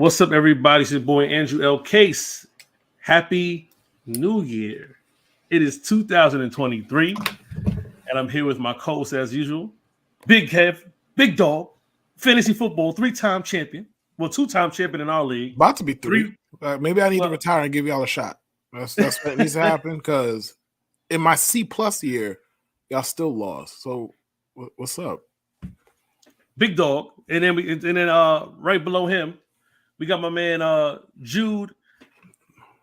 What's up, everybody? It's your boy Andrew L. Case. Happy New Year. It is 2023, and I'm here with my co-host as usual, Big Kev, Big Dog, fantasy football, 3-time champion. Well, 2-time champion in our league. About to be 3. Maybe I need to retire and give y'all a shot. That's what needs to happen because in my C+ year, y'all still lost. So what's up? Big Dog. And then right below him, we got my man Jude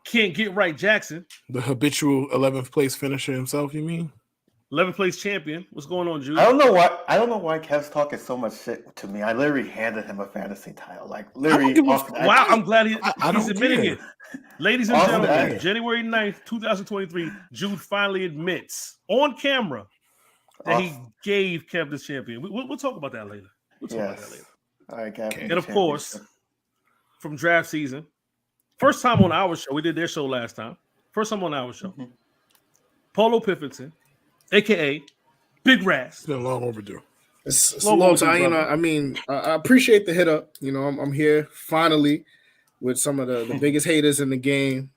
Can't Get Right Jackson. The habitual 11th place finisher himself, you mean? 11th place champion. What's going on, Jude? I don't know why Kev's talking so much shit to me. I literally handed him a fantasy title. Like literally. Wow, I'm glad he's admitting it. Ladies and gentlemen, that. January 9th, 2023, Jude finally admits on camera that he gave Kev the champion. We'll talk about that later. All right, Kev. And of course, from Draft Season, first time on our show. We did their show last time. First time on our show. Mm-hmm. Polo Pifferton, a.k.a. Big Raz. It's been long overdue. It's a long time. You know, I mean, I appreciate the hit up. You know, I'm here finally with some of the biggest haters in the game.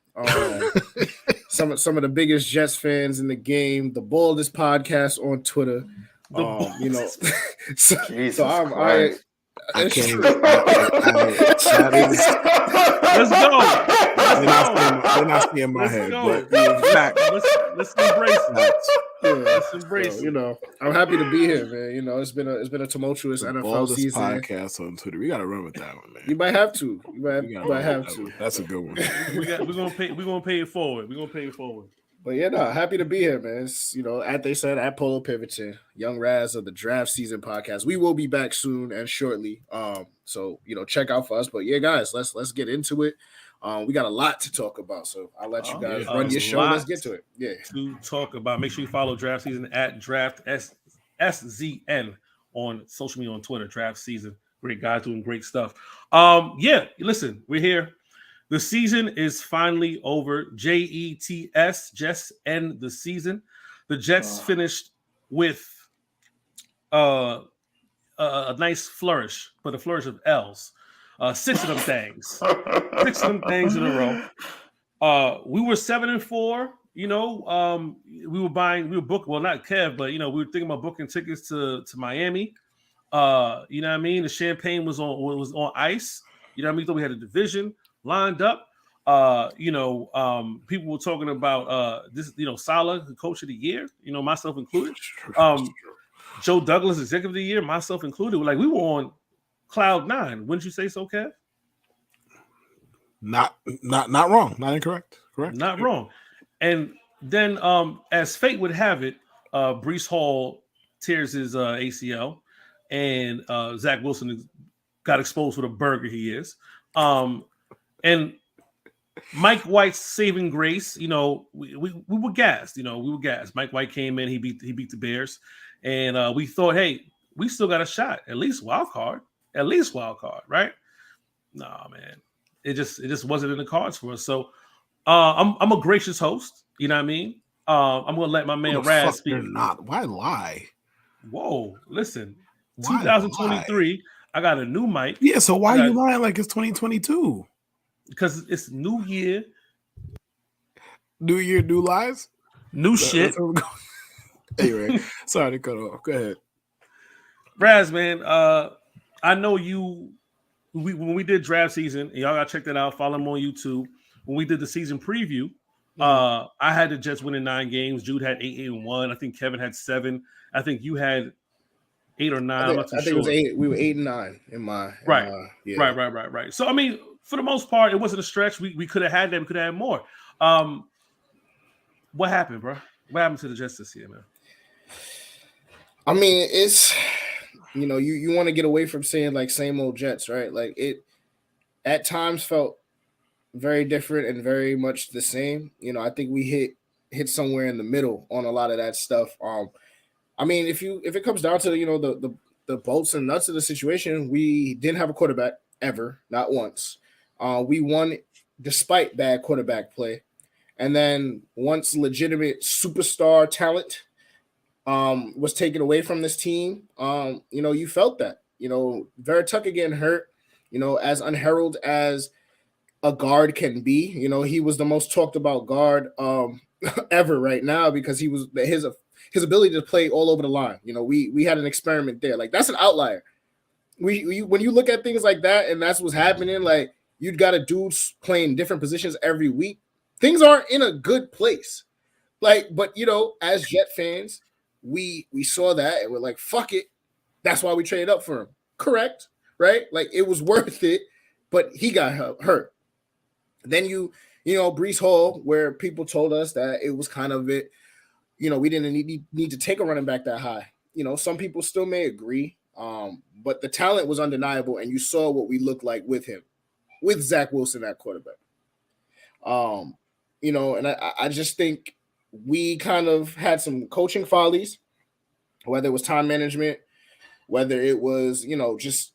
Some of the biggest Jets fans in the game. The boldest podcast on Twitter. You know, so I can't even. Let's go. They're not seeing my head, but let's embrace it. Let's embrace it. You know, I'm happy to be here, man. You know, it's been a tumultuous NFL season. Podcast on Twitter. We got to run with that one, man. You might have to. You might have to. That's a good one. We're gonna pay it forward. We're gonna pay it forward. But yeah, no, happy to be here, man. It's, you know, they said at Polo Pivoton, Young Raz of the Draft SZN podcast. We will be back soon and shortly. So you know, check out for us. But yeah, guys, let's get into it. We got a lot to talk about, so I'll let you guys run your show. Let's get to it. Yeah, to talk about. Make sure you follow Draft SZN at Draft SZN on social media on Twitter. Draft SZN, great guys doing great stuff. Yeah, listen, we're here. The season is finally over. JETS, just end the season. The Jets finished with a nice flourish, but a flourish of L's. 6 of them things. 6 of them things in a row. We were 7-4. You know, we were booking. Well, not Kev, but you know, we were thinking about booking tickets to Miami. You know what I mean? The champagne was on ice. You know what I mean? Thought we had a division lined up. You know, people were talking about this. You know, Salah, the coach of the year. You know, myself included. Joe Douglas, executive of the year, myself included. Like we were on cloud 9. Wouldn't you say so, Kev? Not wrong. Not incorrect. Correct. Not wrong. And then, as fate would have it, Breece Hall tears his ACL, and Zach Wilson got exposed for the burger he is. And Mike White's saving grace, you know, we were gassed. You know, we were gassed. Mike White came in, he beat the Bears, and we thought, hey, we still got a shot, at least wild card, right? Nah, man, it just wasn't in the cards for us. So I'm a gracious host. You know what I mean? I'm gonna let my man Raz speak. You're not. Why lie? Whoa, listen, 2023. I got a new mic. Yeah, so why are you lying like it's 2022? Because it's new year. New year, new lies? New shit. Anyway, sorry to cut off. Go ahead. Raz, man, I know you when we did draft season, and y'all gotta check that out, follow him on YouTube. When we did the season preview, I had the Jets winning 9 games. Jude had 8-1. I think Kevin had 7. I think you had 8 or 9. I think it was 8. We were 8 and 9 in my right. Right. So I mean, for the most part, it wasn't a stretch. We could have had that. We could have had more. What happened, bro? What happened to the Jets this year, man? I mean, it's, you know, you want to get away from saying like same old Jets, right? Like it at times felt very different and very much the same. You know, I think we hit somewhere in the middle on a lot of that stuff. I mean, if it comes down to, you know, the bolts and nuts of the situation, we didn't have a quarterback ever, not once. We won despite bad quarterback play. And then once legitimate superstar talent was taken away from this team, you know, you felt that. You know, Veritucka getting hurt as unheralded as a guard can be. He was the most talked about guard ever right now because he was his ability to play all over the line. We had an experiment there. Like, that's an outlier. We when you look at things like that, and that's what's happening, like, you'd got a dudes playing different positions every week. Things aren't in a good place. Like, but as Jet fans, we saw that and we're like, fuck it. That's why we traded up for him. Correct, right? Like, it was worth it, but he got hurt. Then Breece Hall, where people told us that it was kind of it. We didn't need to take a running back that high. Some people still may agree, but the talent was undeniable, and you saw what we looked like with him, with Zach Wilson at quarterback. And I just think we kind of had some coaching follies, whether it was time management, whether it was, just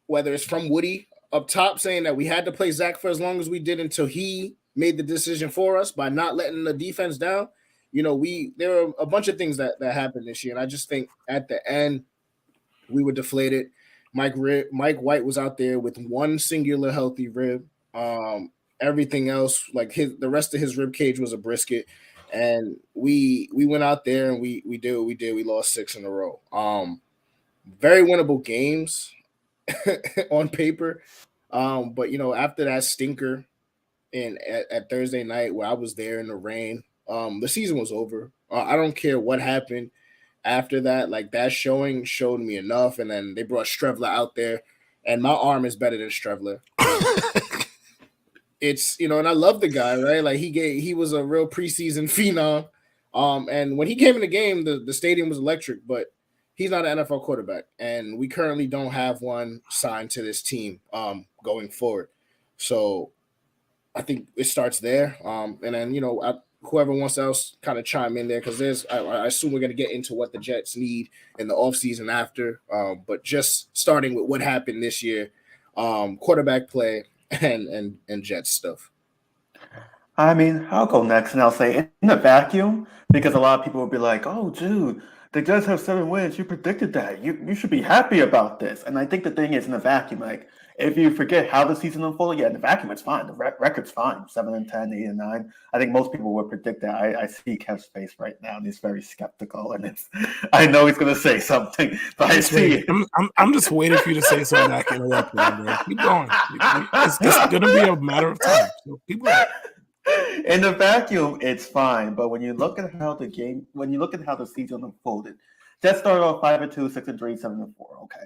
whether it's from Woody up top saying that we had to play Zach for as long as we did until he made the decision for us by not letting the defense down. There were a bunch of things that happened this year. And I just think at the end, we were deflated. Mike White was out there with one singular healthy rib. Everything else, like the rest of his rib cage was a brisket. And we went out there and we did what we did. We lost 6 in a row. Very winnable games on paper. But after that stinker at Thursday night where I was there in the rain, the season was over. I don't care what happened after that. Like, that showing showed me enough. And then they brought Strevler out there, and my arm is better than Strevler. It's, and I love the guy, right? Like, he was a real preseason phenom. And when he came in the game, the stadium was electric, but he's not an NFL quarterback. And we currently don't have one signed to this team going forward. So I think it starts there. And then, whoever wants else kind of chime in there, because I assume we're going to get into what the Jets need in the offseason after. But just starting with what happened this year, quarterback play and Jets stuff. I mean, I'll go next, and I'll say in a vacuum, because a lot of people will be like, "Oh, dude, the Jets have 7 wins. You predicted that. You should be happy about this." And I think the thing is, in a vacuum, like, if you forget how the season unfolded, in the vacuum, it's fine. The record's fine. 7-10, 8-9. I think most people would predict that. I see Kev's face right now, and he's very skeptical. And I know he's going to say something, but I see it. I'm just waiting for you to say something I can interrupt you, bro. Keep going. It's going to be a matter of time. So keep going. In the vacuum, it's fine. But when you look at how the season unfolded, Jets started off 5-2, 6-3, 7-4. Okay,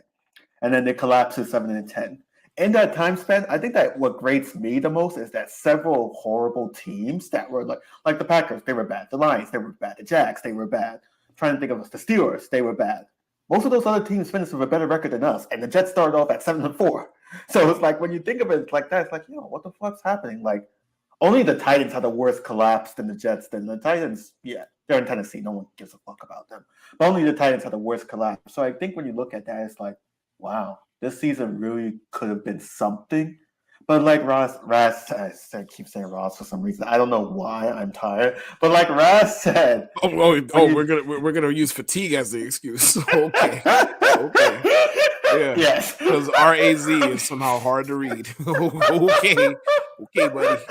and then they collapsed to 7-10. In that time span, I think that what grates me the most is that several horrible teams that were like the Packers, they were bad. The Lions, they were bad. The Jags, they were bad. I'm trying to think of the Steelers, they were bad. Most of those other teams finished with a better record than us, and the Jets started off at 7-4. So it's like, when you think of it like that, it's like, what the fuck's happening? Like, only the Titans had a worse collapse than the Jets. Than the Titans, they're in Tennessee. No one gives a fuck about them. But only the Titans had a worse collapse. So I think when you look at that, it's like, wow, this season really could have been something. But like Raz said, I keep saying Ross for some reason. I don't know why. I'm tired. But like Raz said, we're gonna use fatigue as the excuse. Okay. Yeah. Yes. Because RAZ is somehow hard to read. Okay, buddy.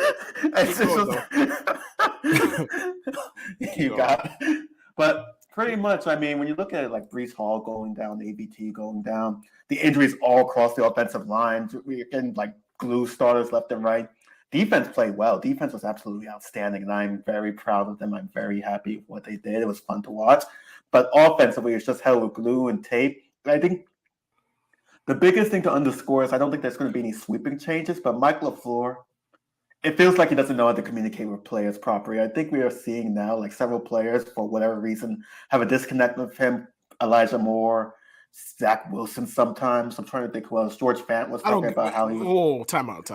You got it. But pretty much, I mean, when you look at it, like Breece Hall going down, ABT going down, the injuries all across the offensive line, we're getting like glue starters left and right. Defense played well. Defense was absolutely outstanding, and I'm very proud of them. I'm very happy with what they did. It was fun to watch. But offensively, it's just hell with glue and tape. I think the biggest thing to underscore is I don't think there's going to be any sweeping changes, but Mike LaFleur, it feels like he doesn't know how to communicate with players properly. I think we are seeing now, like, several players, for whatever reason, have a disconnect with him. Elijah Moore, Zach Wilson sometimes. I'm trying to think who else. George Fant was talking about how he was... Oh, time out.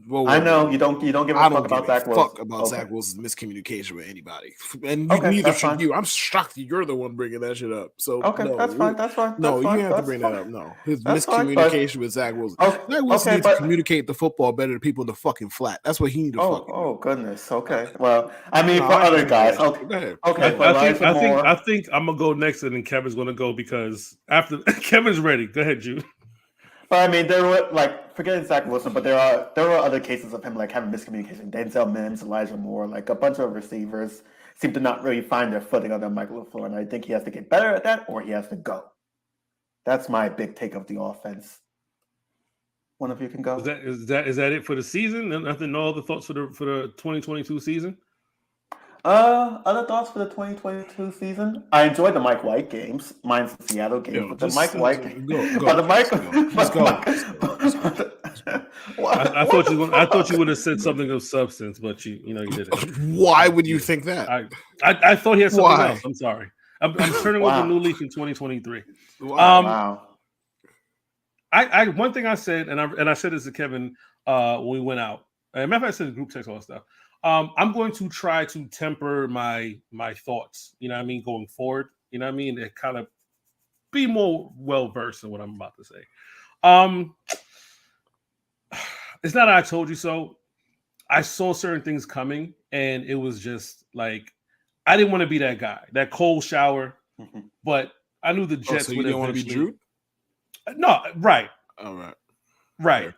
Whoa, I know you don't give a fuck about Zach Wilson. Fuck about Zach Wilson's miscommunication with anybody, and neither should you. I'm shocked you're the one bringing that shit up. So that's fine. No, you have to bring that up. No, his miscommunication with Zach Wilson. Zach Wilson needs to communicate the football better to people in the fucking flat. That's what he needs to fucking. Oh goodness. Okay. Well, I mean, for other guys. Okay. I think I'm gonna go next, and then Kevin's gonna go because after Kevin's ready. Go ahead, Jude. But I mean, there were like forgetting Zach Wilson, but there were other cases of him like having miscommunication. Denzel Mims, Elijah Moore, like a bunch of receivers seem to not really find their footing under Michael LaFleur, and I think he has to get better at that, or he has to go. That's my big take of the offense. One of you can go. Is that it for the season? Nothing. No other thoughts for the 2022 season. Other thoughts for the 2022 season? I enjoyed the Mike White games. Mine's the Seattle game, but the Mike White game. I thought you would have said something of substance, but you didn't. Why would you think that? I thought he had something else. I'm sorry. I'm turning over a new leaf in 2023. Wow. I one thing I said, and I said this to Kevin when we went out. As a matter of fact, I said in group text all that stuff. I'm going to try to temper my thoughts, you know what I mean, going forward, you know what I mean, and kind of be more well-versed in what I'm about to say. It's not I told you so. I saw certain things coming, and it was just like, I didn't want to be that guy, that cold shower, but I knew the Jets so would you don't want to be Drew? No, right. All right. Right. Sure.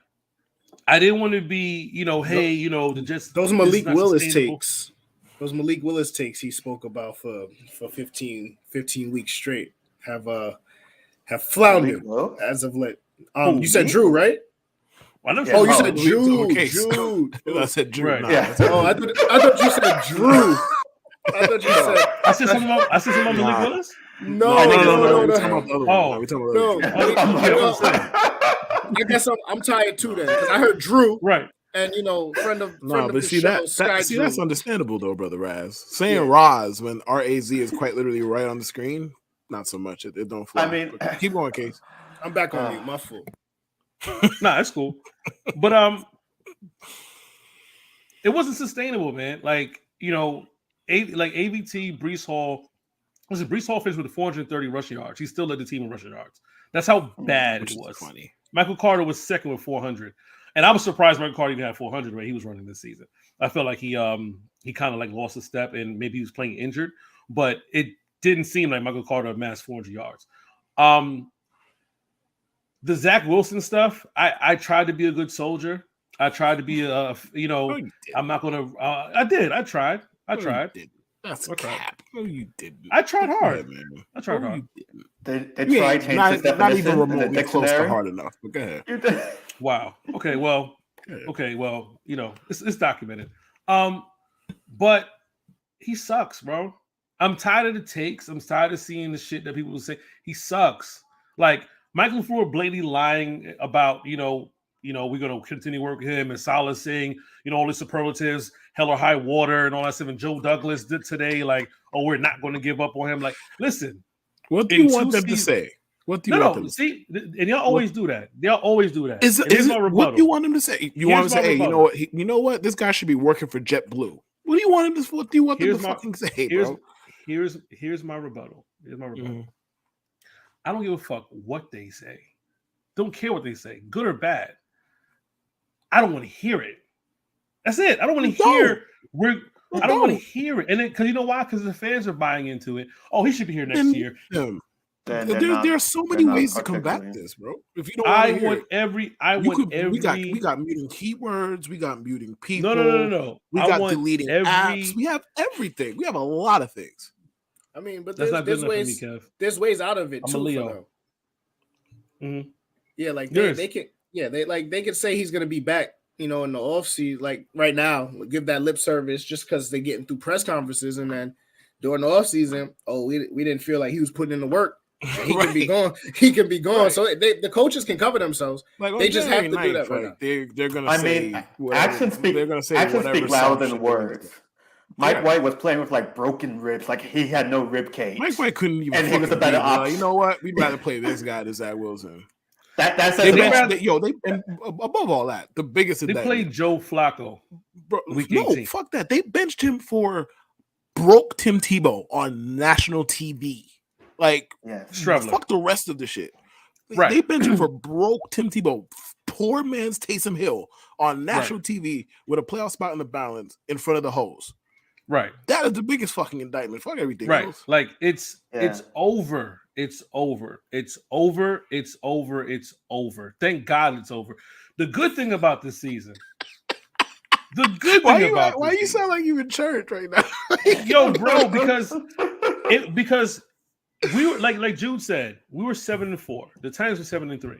I didn't want to be, the Jets. Those Malik Willis takes. Those Malik Willis takes he spoke about for 15 weeks straight have floundered as of late. You said Drew, right? You said Drew. Okay, Jude. I said Drew. Right. Yeah. I thought you said Drew. I thought you said. I said something about Malik Willis. No. No. I guess I'm tired too then because I heard Drew. Right. And friend of but see the that show, that's understandable though, brother Raz. Saying Raz when RAZ is quite literally right on the screen, not so much. It don't fly. I mean, but keep going, Case. I'm back on mute. My fault. Nah, that's cool. But it wasn't sustainable, man. Like AVT, Breece Hall. Listen, Breece Hall finished with 430 rushing yards. He still led the team in rushing yards. That's how bad it was. Funny. Michael Carter was second with 400. And I was surprised Michael Carter even had 400 when he was running this season. I felt like he kind of like lost a step and maybe he was playing injured, but it didn't seem like Michael Carter amassed 400 yards. The Zach Wilson stuff, I tried to be a good soldier. I tried to be I'm not going to. I did. I tried. That's cap. No, you didn't. I tried hard, man. I tried hard. They tried changing the not even definition remotely close to hard enough. But go ahead. Wow. Okay. Well. It's documented. But he sucks, bro. I'm tired of the takes. I'm tired of seeing the shit that people will say. He sucks. Like Michael LaFleur blatantly lying about we're going to continue working with him, and Salah saying all the superlatives, hell or high water, and all that stuff. And Joe Douglas did today, like, oh, we're not going to give up on him. Like, listen, what do you want them to say? What do you want them to say? And y'all always do that. They'll always do that. What do you want them to say? You want them to say, hey, you know what? This guy should be working for JetBlue. What do you want him to? What do you want them to fucking say, bro? Here's my rebuttal. Mm-hmm. I don't give a fuck what they say. Don't care what they say, good or bad. I don't want to hear it. That's it. I don't want to hear. I don't want to hear it, and because you know why? Because the fans are buying into it. Oh, he should be here next year. There are so many ways to combat this, bro. If you don't, we got muting keywords. We got muting people. No. We got deleting apps. We have everything. We have a lot of things. I mean, but there's ways. For me, Kev. There's ways out of it I'm too. a Leo. Mm-hmm. Yeah, like they can. Yeah, they could say he's gonna be back. In the offseason, like right now, give that lip service just because they're getting through press conferences, and then during the offseason, we didn't feel like he was putting in the work. He can be gone. He can be gone. Right. So the coaches can cover themselves. Like, they just have to do that right now. They're gonna say actions speak. They're gonna say actions speak louder than words. Mike White was playing with like broken ribs, like he had no rib cage. Mike White couldn't even. And he was a better option. You know what? We'd rather play this guy than Zach Wilson. That's and above all that, the biggest. They played Joe Flacco. Fuck that. They benched him for broke Tim Tebow on national TV. Like, fuck the rest of the shit. Right. They benched him for broke Tim Tebow, poor man's Taysom Hill on national TV with a playoff spot in the balance in front of the hose. Right. That is the biggest fucking indictment. Fuck everything else. Like it's over. It's over. It's over. It's over. It's over. Thank God it's over. The good thing about this season. The good thing why you sound like you in church right now? Yo, bro, because we were like Jude said, we were 7-4. The Titans were 7-3.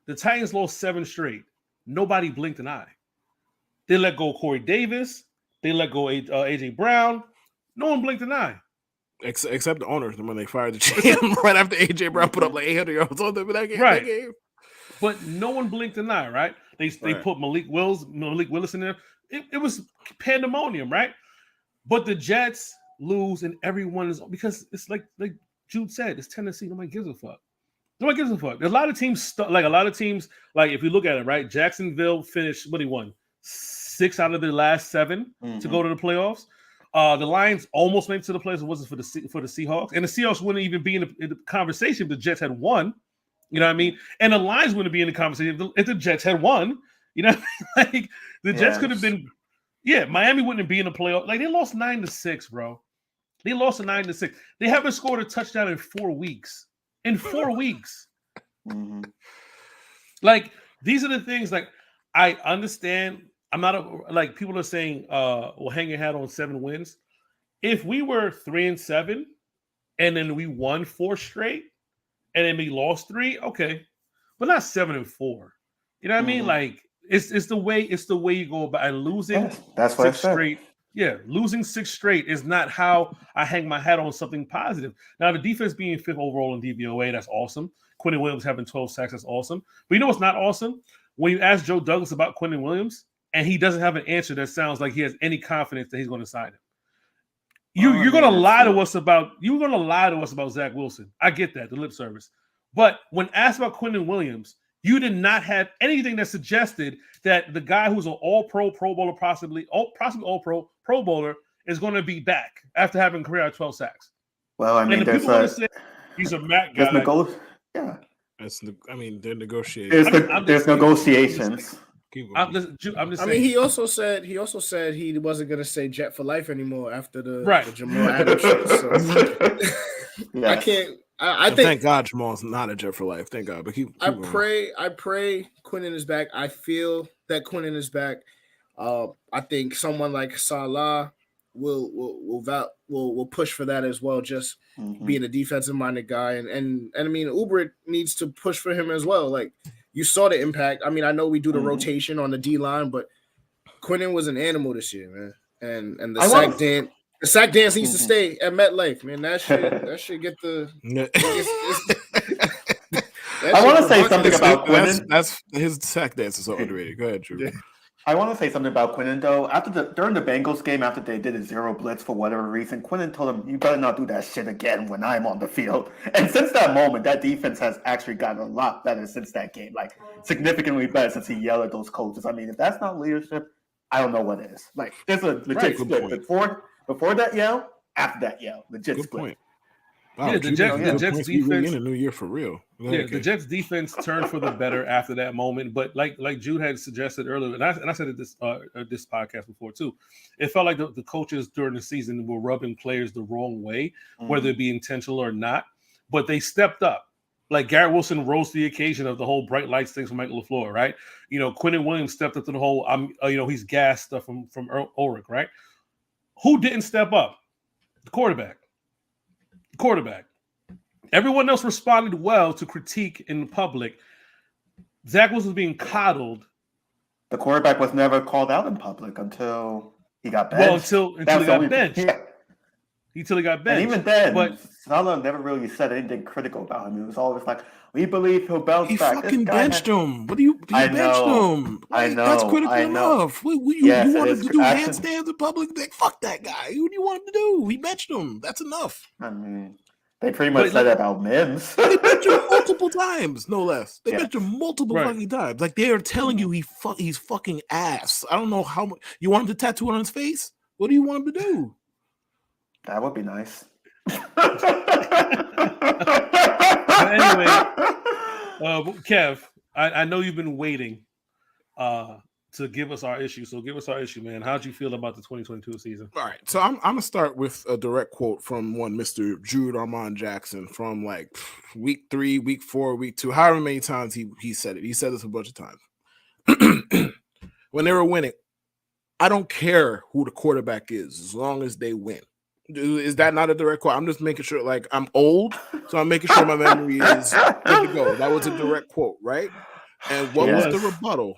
The Titans lost 7 straight. Nobody blinked an eye. They let go Corey Davis. They let go AJ Brown. No one blinked an eye. Except the owners when they fired the GM right after AJ Brown put up like 800 yards on them in that game. Right. That game. But no one blinked an eye, right? They put Malik Willis in there. It was pandemonium, right? But the Jets lose and everyone is because it's like Jude said, it's Tennessee. Nobody gives a fuck. Nobody gives a fuck. There's a lot of teams like if you look at it, right? Jacksonville finished what he won 6 out of their last 7 to go to the playoffs. The Lions almost made it to the playoffs. It wasn't for the Seahawks, and the Seahawks wouldn't even be in the conversation if the Jets had won. You know what I mean? And the Lions wouldn't be in the conversation if the Jets had won. You know, like the Jets could have been. Yeah, Miami wouldn't be in the playoff. Like they lost 9-6, bro. They lost 9-6. They haven't scored a touchdown in 4 weeks. In 4 weeks. Like these are the things. Like I understand. I'm not like people are saying, "Well, hang your hat on 7 wins." If we were 3-7, and then we won 4 straight, and then we lost 3, okay, but not 7-4. You know what I mean? Like it's the way you go about and losing. That's what 6 straight. Yeah, losing 6 straight is not how I hang my hat on something positive. Now, the defense being 5th overall in DVOA, that's awesome. Quentin Williams having 12 sacks, that's awesome. But you know what's not awesome? When you ask Joe Douglas about Quentin Williams, and he doesn't have an answer that sounds like he has any confidence that he's going to sign him. You're going to lie to us about Zach Wilson. I get that, the lip service. But when asked about Quentin Williams, you did not have anything that suggested that the guy who's an all-pro, Pro Bowler, possibly all-pro, Pro Bowler is going to be back after having a career at 12 sacks. Well, I mean, he's a Mac guy. Yeah. They're negotiating. There's negotiations. I'm just saying. I mean, he also said he wasn't going to say Jet for life anymore after the Jamal Adams shit. So I can't. I think. Thank God Jamal's not a Jet for life. Thank God. But I pray Quinnen is back. I feel that Quinnen is back. I think someone like Salah will push for that as well. Just being a defensive minded guy, and I mean Uber needs to push for him as well. Like you saw the impact. I mean, I know we do the rotation on the D line, but Quinnen was an animal this year, man. And the sack dance needs to stay at MetLife, man. That should get the. I want to say something about Quinnen. That's his sack dance is so underrated. Go ahead, Drew. I want to say something about Quinnen though. During the Bengals game, after they did a 0 blitz for whatever reason, Quinnen told him, "You better not do that shit again when I'm on the field." And since that moment, that defense has actually gotten a lot better since that game, like significantly better since he yelled at those coaches. I mean, if that's not leadership, I don't know what is. Like, there's a legit split before that yell, after that yell, legit split. Point. Wow, the Jets defense in a new year for real. The Jets defense turned for the better after that moment. But like Jude had suggested earlier, and I said it this podcast before too, it felt like the coaches during the season were rubbing players the wrong way, whether it be intentional or not. But they stepped up. Like Garrett Wilson rose to the occasion of the whole bright lights thing from Michael LaFleur, right? You know, Quentin Williams stepped up to the whole he's gassed stuff from Ulrich, right? Who didn't step up? The quarterback. Everyone else responded well to critique in public. Zach Wilson was being coddled. The quarterback was never called out in public until he got benched. Well, until he got benched. Yeah. Until he got benched. And even then, Salah never really said anything critical about him. It was always like, we believe he'll bounce back. He fucking benched him. What do you benched him? I know. That's critical enough. You want him to do handstands in public? Like, fuck that guy. What do you want him to do? He benched him. That's enough. I mean, they pretty much said that about Mims. They benched him multiple times, no less. They benched him multiple fucking times. Like, they are telling you he's fucking ass. I don't know how much. You want him to tattoo it on his face? What do you want him to do? That would be nice. Anyway, Kev, I know you've been waiting to give us our issue. So give us our issue, man. How'd you feel about the 2022 season? All right. So I'm gonna start with a direct quote from one Mr. Jude Armand Jackson from like week 3, week 4, week 2, however many times he said it. He said this a bunch of times. When they were winning, I don't care who the quarterback is as long as they win. Is that not a direct quote? I'm just making sure, like, I'm old, so I'm making sure my memory is good to go. That was a direct quote, right? And what was the rebuttal?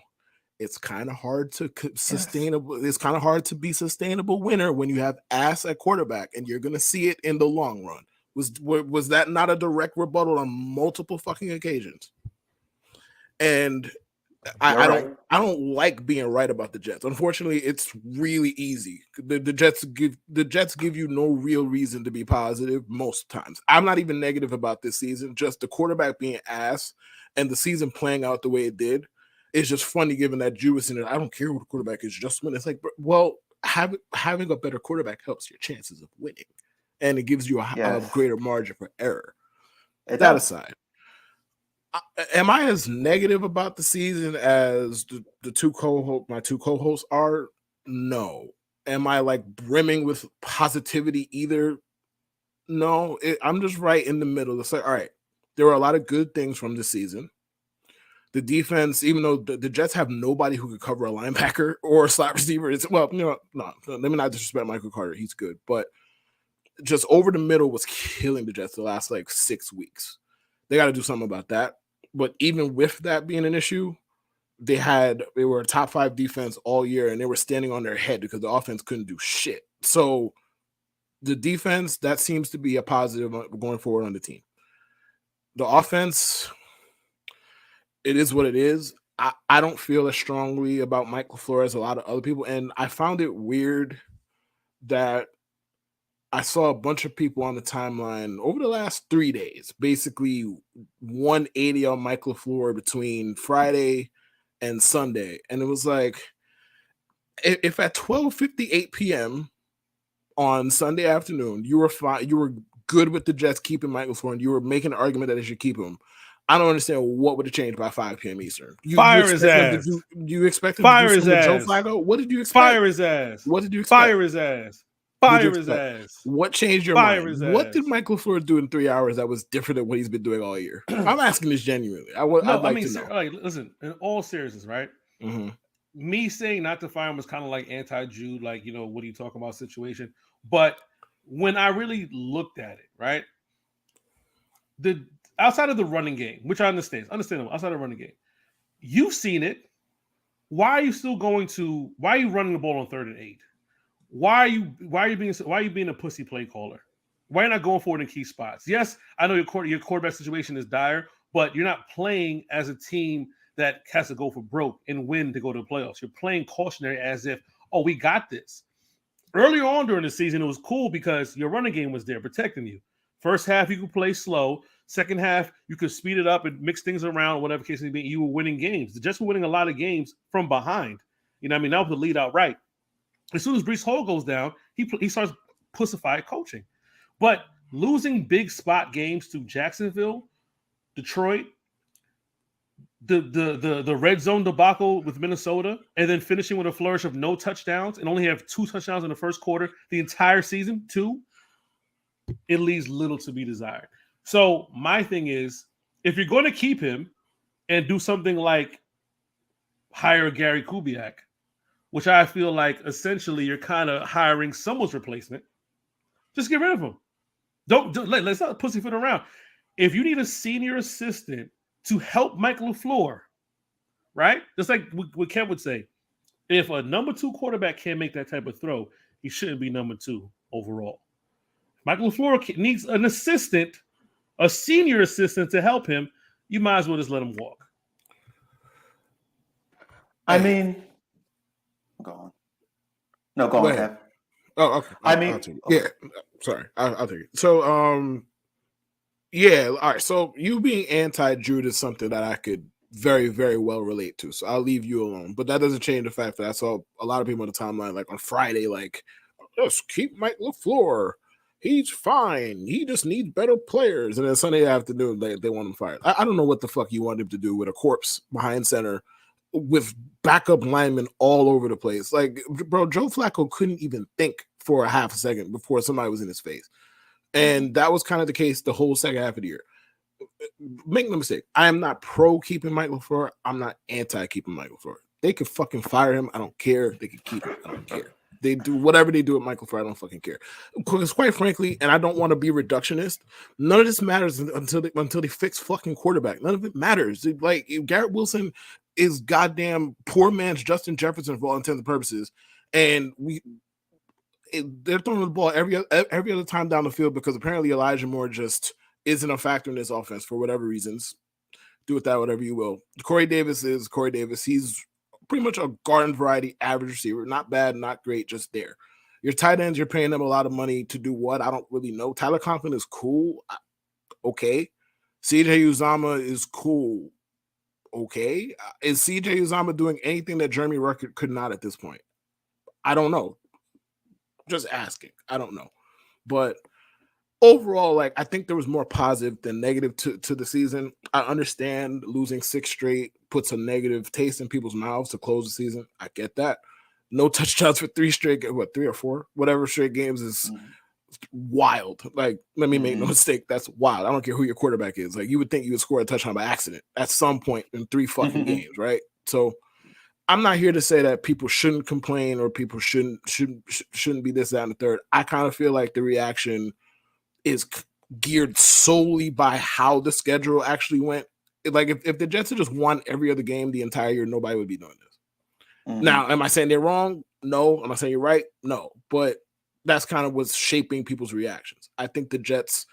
It's kind of hard to sustainable. It's kind of hard to be sustainable winner when you have ass at quarterback, and you're gonna see it in the long run. Was that not a direct rebuttal on multiple fucking occasions? And I don't like being right about the Jets. Unfortunately, it's really easy. The Jets give you no real reason to be positive most times. I'm not even negative about this season. Just the quarterback being ass and the season playing out the way it did. It's just funny given that Jewish in it. I don't care who the quarterback is, just win. It's like, well, having a better quarterback helps your chances of winning, and it gives you a greater margin for error. That aside. Am I as negative about the season as my two co-hosts are? No. Am I like brimming with positivity either? No. I'm just right in the middle. It's like, all right, there were a lot of good things from the season. The defense, even though the Jets have nobody who could cover a linebacker or a slot receiver, let me not disrespect Michael Carter. He's good, but just over the middle was killing the Jets the last like 6 weeks. They got to do something about that. But even with that being an issue, they were a top 5 defense all year, and they were standing on their head because the offense couldn't do shit. So the defense, that seems to be a positive going forward on the team. The offense, it is what it is. I don't feel as strongly about Mike LaFleur as a lot of other people, and I found it weird that I saw a bunch of people on the timeline over the last 3 days, basically 180 on Mike LaFleur between Friday and Sunday. And it was like, if at 12:58 p.m. on Sunday afternoon, you were fine, you were good with the Jets keeping Mike LaFleur, and you were making an argument that they should keep him, I don't understand what would have changed by 5 p.m. Eastern. Fire his ass. You expected fire to do his ass. Joe Flacco? What did you expect? Fire his ass. What did you expect? Fire his ass. Fire his ass. What changed your mind? What did Mike LaFleur do in 3 hours that was different than what he's been doing all year? I'm asking this genuinely. I'd like to know. Like, listen, in all seriousness, right? Mm-hmm. Me saying not to fire him was kind of like anti-Jude, like, what are you talking about situation? But when I really looked at it, right? Outside of the running game, which I understand, understandable, outside of the running game, you've seen it. Why are you running the ball on 3rd and 8? Why are you being a pussy play caller? Why are you not going forward in key spots? Yes, I know your quarterback situation is dire, but you're not playing as a team that has to go for broke and win to go to the playoffs. You're playing cautionary as if, oh, we got this. Earlier on during the season, it was cool because your running game was there protecting you. First half, you could play slow. Second half, you could speed it up and mix things around, whatever case may be. You were winning games. The Jets were winning a lot of games from behind. You know what I mean? That was the lead out right. As soon as Breece Hall goes down, he starts pussified coaching. But losing big spot games to Jacksonville, Detroit, the red zone debacle with Minnesota, and then finishing with a flourish of no touchdowns and only have 2 touchdowns in the first quarter, the entire season, 2, it leaves little to be desired. So my thing is, if you're going to keep him and do something like hire Gary Kubiak, which I feel like essentially you're kind of hiring someone's replacement, just get rid of him. Let's not pussyfoot around. If you need a senior assistant to help Mike LaFleur, right? Just like what Kev would say, if a number 2 quarterback can't make that type of throw, he shouldn't be number 2 overall. Mike LaFleur needs an assistant, a senior assistant to help him. You might as well just let him walk. I mean, go on. No, go on, Kev. Oh, okay. I'll take it. Yeah. Sorry, I'll take it. So, yeah. All right. So you being anti-Jude is something that I could very, very well relate to. So I'll leave you alone. But that doesn't change the fact that I saw a lot of people on the timeline, like on Friday, like, let's keep Mike LaFleur. He's fine. He just needs better players. And then Sunday afternoon, they want him fired. I don't know what the fuck you want him to do with a corpse behind center with backup linemen all over the place. Like, bro, Joe Flacco couldn't even think for a half a second before somebody was in his face. And that was kind of the case the whole second half of the year. Make no mistake, I am not pro keeping Mike LaFleur. I'm not anti keeping Mike LaFleur. They could fucking fire him. I don't care. They could keep him. I don't care. They do whatever they do with Michael LaFleur. I don't fucking care. Because quite frankly, and I don't want to be reductionist, none of this matters until they fix fucking quarterback. None of it matters. Like, Garrett Wilson is goddamn poor man's Justin Jefferson for all intents and purposes, and they're throwing the ball every other time down the field because apparently Elijah Moore just isn't a factor in this offense for whatever reasons. Do with that whatever you will. Corey Davis is Corey Davis. He's pretty much a garden variety average receiver. Not bad, not great, just there. Your tight ends, you're paying them a lot of money to do what? I don't really know. Tyler Conklin is cool. Okay. CJ Uzama is cool. Okay. Is CJ Uzama doing anything that Jeremy Ruckert could not at this point? I don't know. Just asking. I don't know. But overall, like, I think there was more positive than negative to the season. I understand losing 6 straight puts a negative taste in people's mouths to close the season. I get that. No touchdowns for 3 or 4, whatever straight games is wild. Like, let me make no mistake, that's wild. I don't care who your quarterback is. Like, you would think you would score a touchdown by accident at some point in 3 fucking games, right? So I'm not here to say that people shouldn't complain or people shouldn't be this, that, and the third. I kind of feel like the reaction is geared solely by how the schedule actually went. Like, if the Jets had just won every other game the entire year, nobody would be doing this. Now, am I saying they're wrong? No. Am I saying you're right? No. But that's kind of what's shaping people's reactions. I think the Jets,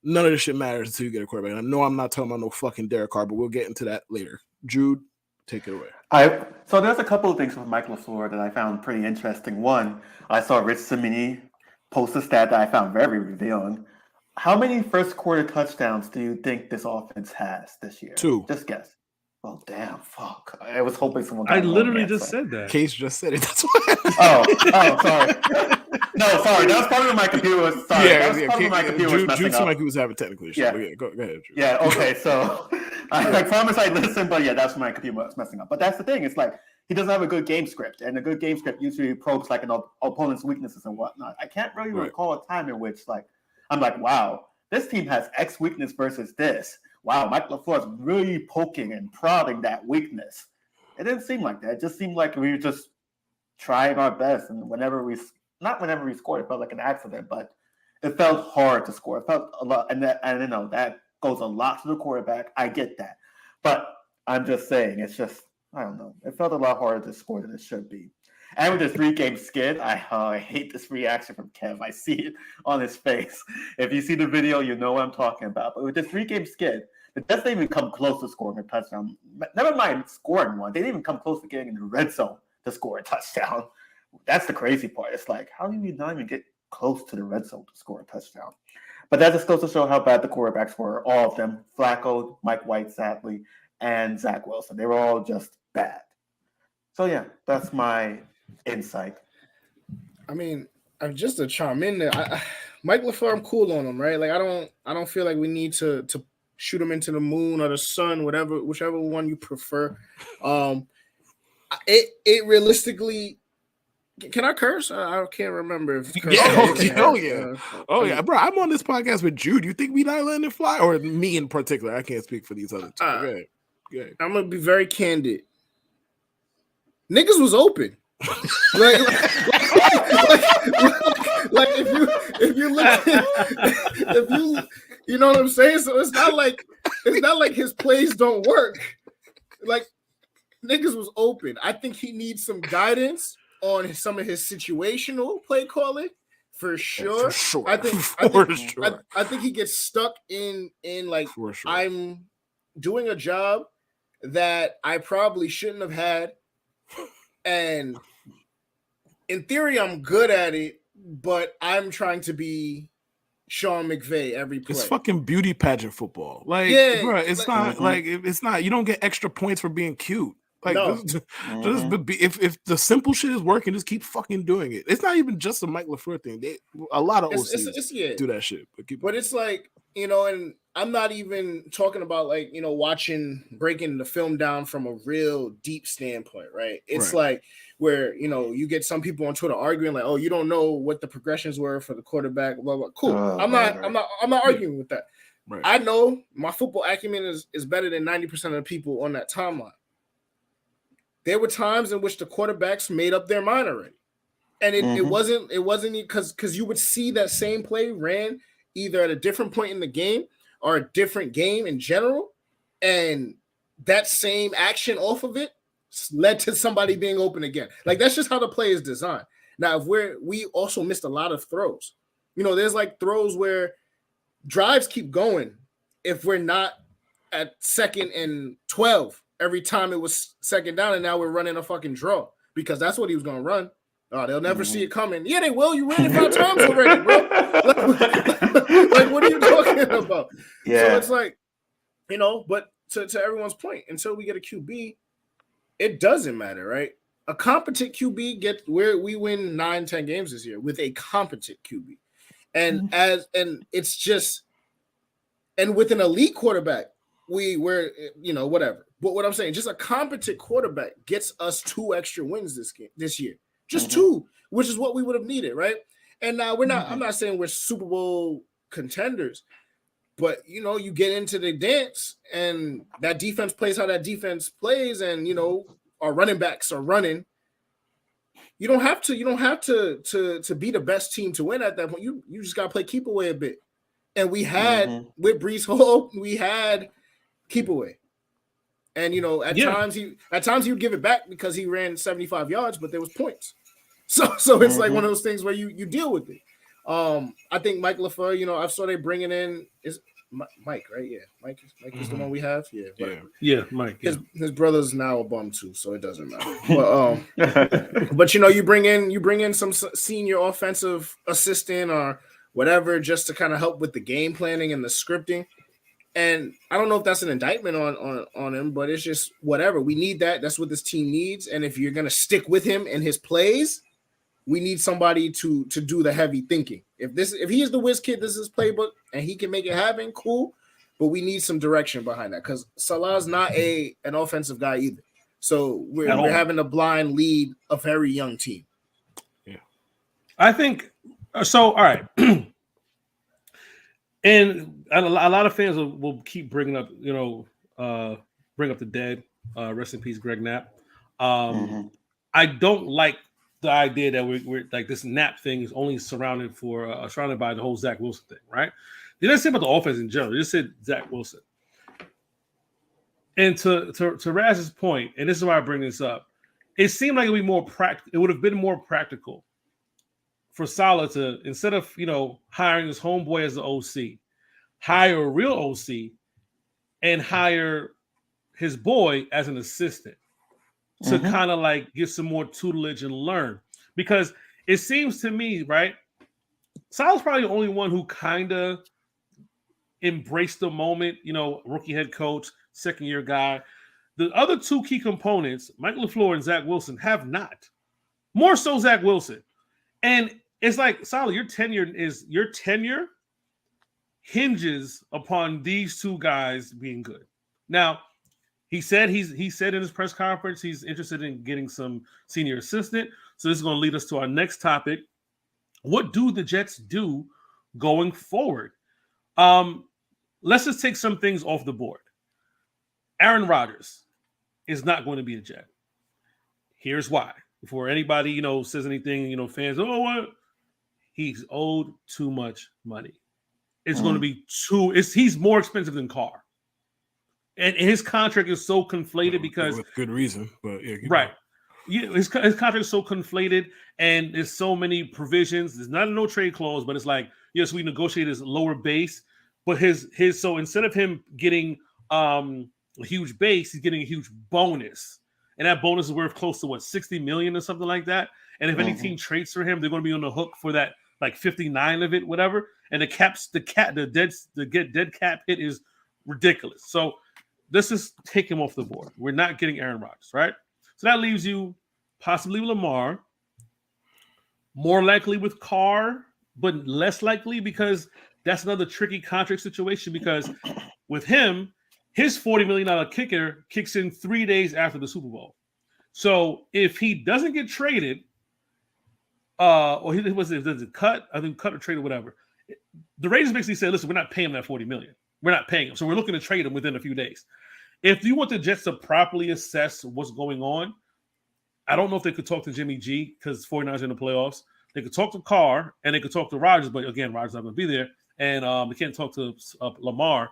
none of this shit matters until you get a quarterback. And I know I'm not talking about no fucking Derek Carr, but we'll get into that later. Jude, take it away. So there's a couple of things with Mike LaFleur that I found pretty interesting. One, I saw Rich Cimini post a stat that I found very revealing. How many first quarter touchdowns do you think this offense has this year? 2. Just guess. Oh, damn, fuck. I was hoping someone I literally just said that. Case just said it. That's why. Sorry. No, sorry. That was probably when my computer was sorry. Yeah, that was probably when my computer was messing Jude up. seemed like he was having technical issues. Yeah. Yeah, go ahead, Jude. Yeah, okay, so I promise I listened, but yeah, that's when my computer was messing up. But that's the thing. It's like he doesn't have a good game script, and a good game script usually probes like an opponent's weaknesses and whatnot. I can't really recall a time in which I'm like, wow, this team has X weakness versus this. Wow, Mike LaFleur is really poking and prodding that weakness. It didn't seem like that. It just seemed like we were just trying our best. And whenever we scored, it felt like an accident, but it felt hard to score. It felt a lot. And that goes a lot to the quarterback. I get that. But I'm just saying, it's just, I don't know. It felt a lot harder to score than it should be. And with the 3-game skid, I hate this reaction from Kev. I see it on his face. If you see the video, you know what I'm talking about. But with the 3-game skid, the Jets didn't even come close to scoring a touchdown. Never mind scoring one. They didn't even come close to getting in the red zone to score a touchdown. That's the crazy part. It's like, how do you not even get close to the red zone to score a touchdown? But that just goes to show how bad the quarterbacks were. All of them. Flacco, Mike White, sadly, and Zach Wilson. They were all just bad. So, yeah, that's my insight. I mean, I'm just to chime in there. Mike LaFleur, I'm cool on him, right? Like, I don't feel like we need to shoot him into the moon or the sun, whichever one you prefer. It realistically, can I curse? I can't remember. If yeah, bro. I'm on this podcast with Jude. You think we not letting it fly, or me in particular? I can't speak for these other two. Go ahead. I'm gonna be very candid. Niggas was open. like if you look if you know what I'm saying. So it's not like his plays don't work. Like, niggas was open. I think he needs some guidance on some of his situational play calling for sure. I think he gets stuck in like, I'm doing a job that I probably shouldn't have had, and in theory I'm good at it, but I'm trying to be Sean McVay every play. It's fucking beauty pageant football. Like, bro, it's not. You don't get extra points for being cute. Like, if the simple shit is working, just keep fucking doing it. It's not even just a Mike LaFleur thing. A lot of OCs do that shit. But it's like, and I'm not even talking about like, breaking the film down from a real deep standpoint, right? It's like where, you get some people on Twitter arguing like, oh, you don't know what the progressions were for the quarterback, blah, blah. Cool. I'm not arguing with that. Right. I know my football acumen is better than 90% of the people on that timeline. There were times in which the quarterbacks made up their mind already. And it wasn't because you would see that same play ran either at a different point in the game or a different game in general. And that same action off of it led to somebody being open again. Like, that's just how the play is designed. Now, if we also missed a lot of throws. There's like throws where drives keep going if we're not at 2nd and 12 every time it was 2nd down, and now we're running a fucking draw because that's what he was going to run. Oh, they'll never see it coming. Yeah, they will. You ran it 5 times already, bro. Like, what are you talking about? Yeah. So it's like, but to everyone's point, until we get a QB, it doesn't matter, right? A competent QB gets where we win 9-10 games this year with a competent QB. And it's just, and with an elite quarterback, we're whatever. But what I'm saying, just a competent quarterback gets us 2 extra wins this year. Just 2, which is what we would have needed, right? And now we're not, I'm not saying we're Super Bowl contenders, but you get into the dance and that defense plays how that defense plays, and our running backs are running. You don't have to be the best team to win at that point. You just gotta play keep away a bit. And we had with Breece Hall, we had keep away. And times he would give it back because he ran 75 yards, but there was points. So it's like one of those things where you deal with it. I think Mike LaFleur, I've saw they bringing in is Mike, right? Yeah, Mike is the one we have. Yeah, Mike. His brother's now a bum too, so it doesn't matter. But you bring in some senior offensive assistant or whatever just to kind of help with the game planning and the scripting. And I don't know if that's an indictment on him, but it's just whatever. We need that. That's what this team needs. And if you're gonna stick with him in his plays, we need somebody to do the heavy thinking. If he is the whiz kid, this is his playbook, and he can make it happen, cool. But we need some direction behind that because Salah's not an offensive guy either. So we're having a blind lead a very young team. Yeah, I think so. All right. And a lot of fans will keep bringing up, bring up the dead. Rest in peace, Greg Knapp. I don't like the idea that we're like this Knapp thing is only surrounded by the whole Zach Wilson thing, right? They didn't say about the offense in general. They just said Zach Wilson. And to Raz's point, and this is why I bring this up, it seemed like it would have been more practical for Saleh to, instead of hiring his homeboy as the OC, hire a real OC and hire his boy as an assistant to kind of like get some more tutelage and learn. Because it seems to me, right, Saleh's probably the only one who kind of embraced the moment, rookie head coach, second-year guy. The other 2 key components, Mike LaFleur and Zach Wilson, have not. More so Zach Wilson. And it's like, Saleh, your tenure hinges upon these 2 guys being good. Now, he said in his press conference he's interested in getting some senior assistant. So this is going to lead us to our next topic. What do the Jets do going forward? Let's just take some things off the board. Aaron Rodgers is not going to be a Jet. Here's why. Before anybody, says anything, fans, what? He's owed too much money. It's going to be he's more expensive than Carr. And his contract is so conflated because with good reason, but right. Yeah, his contract is so conflated, and there's so many provisions. There's not a no trade clause, but it's like, yes, we negotiate his lower base, but his so instead of him getting a huge base, he's getting a huge bonus, and that bonus is worth close to $60 million or something like that. And if any team trades for him, they're going to be on the hook for that, like 59 of it, whatever. And the dead cap hit is ridiculous. So let's just take him off the board. We're not getting Aaron Rodgers, right? So that leaves you possibly Lamar, more likely with Carr, but less likely because that's another tricky contract situation because with him, his $40 million kicker kicks in 3 days after the Super Bowl. So if he doesn't get traded, or he does it cut, I think cut or trade or whatever, the Raiders basically said, listen, we're not paying him that $40 million. We're not paying him. So we're looking to trade him within a few days. If you want the Jets to properly assess what's going on, I don't know if they could talk to Jimmy G because 49ers are in the playoffs. They could talk to Carr and they could talk to Rodgers, but again, Rodgers not going to be there. And they can't talk to Lamar.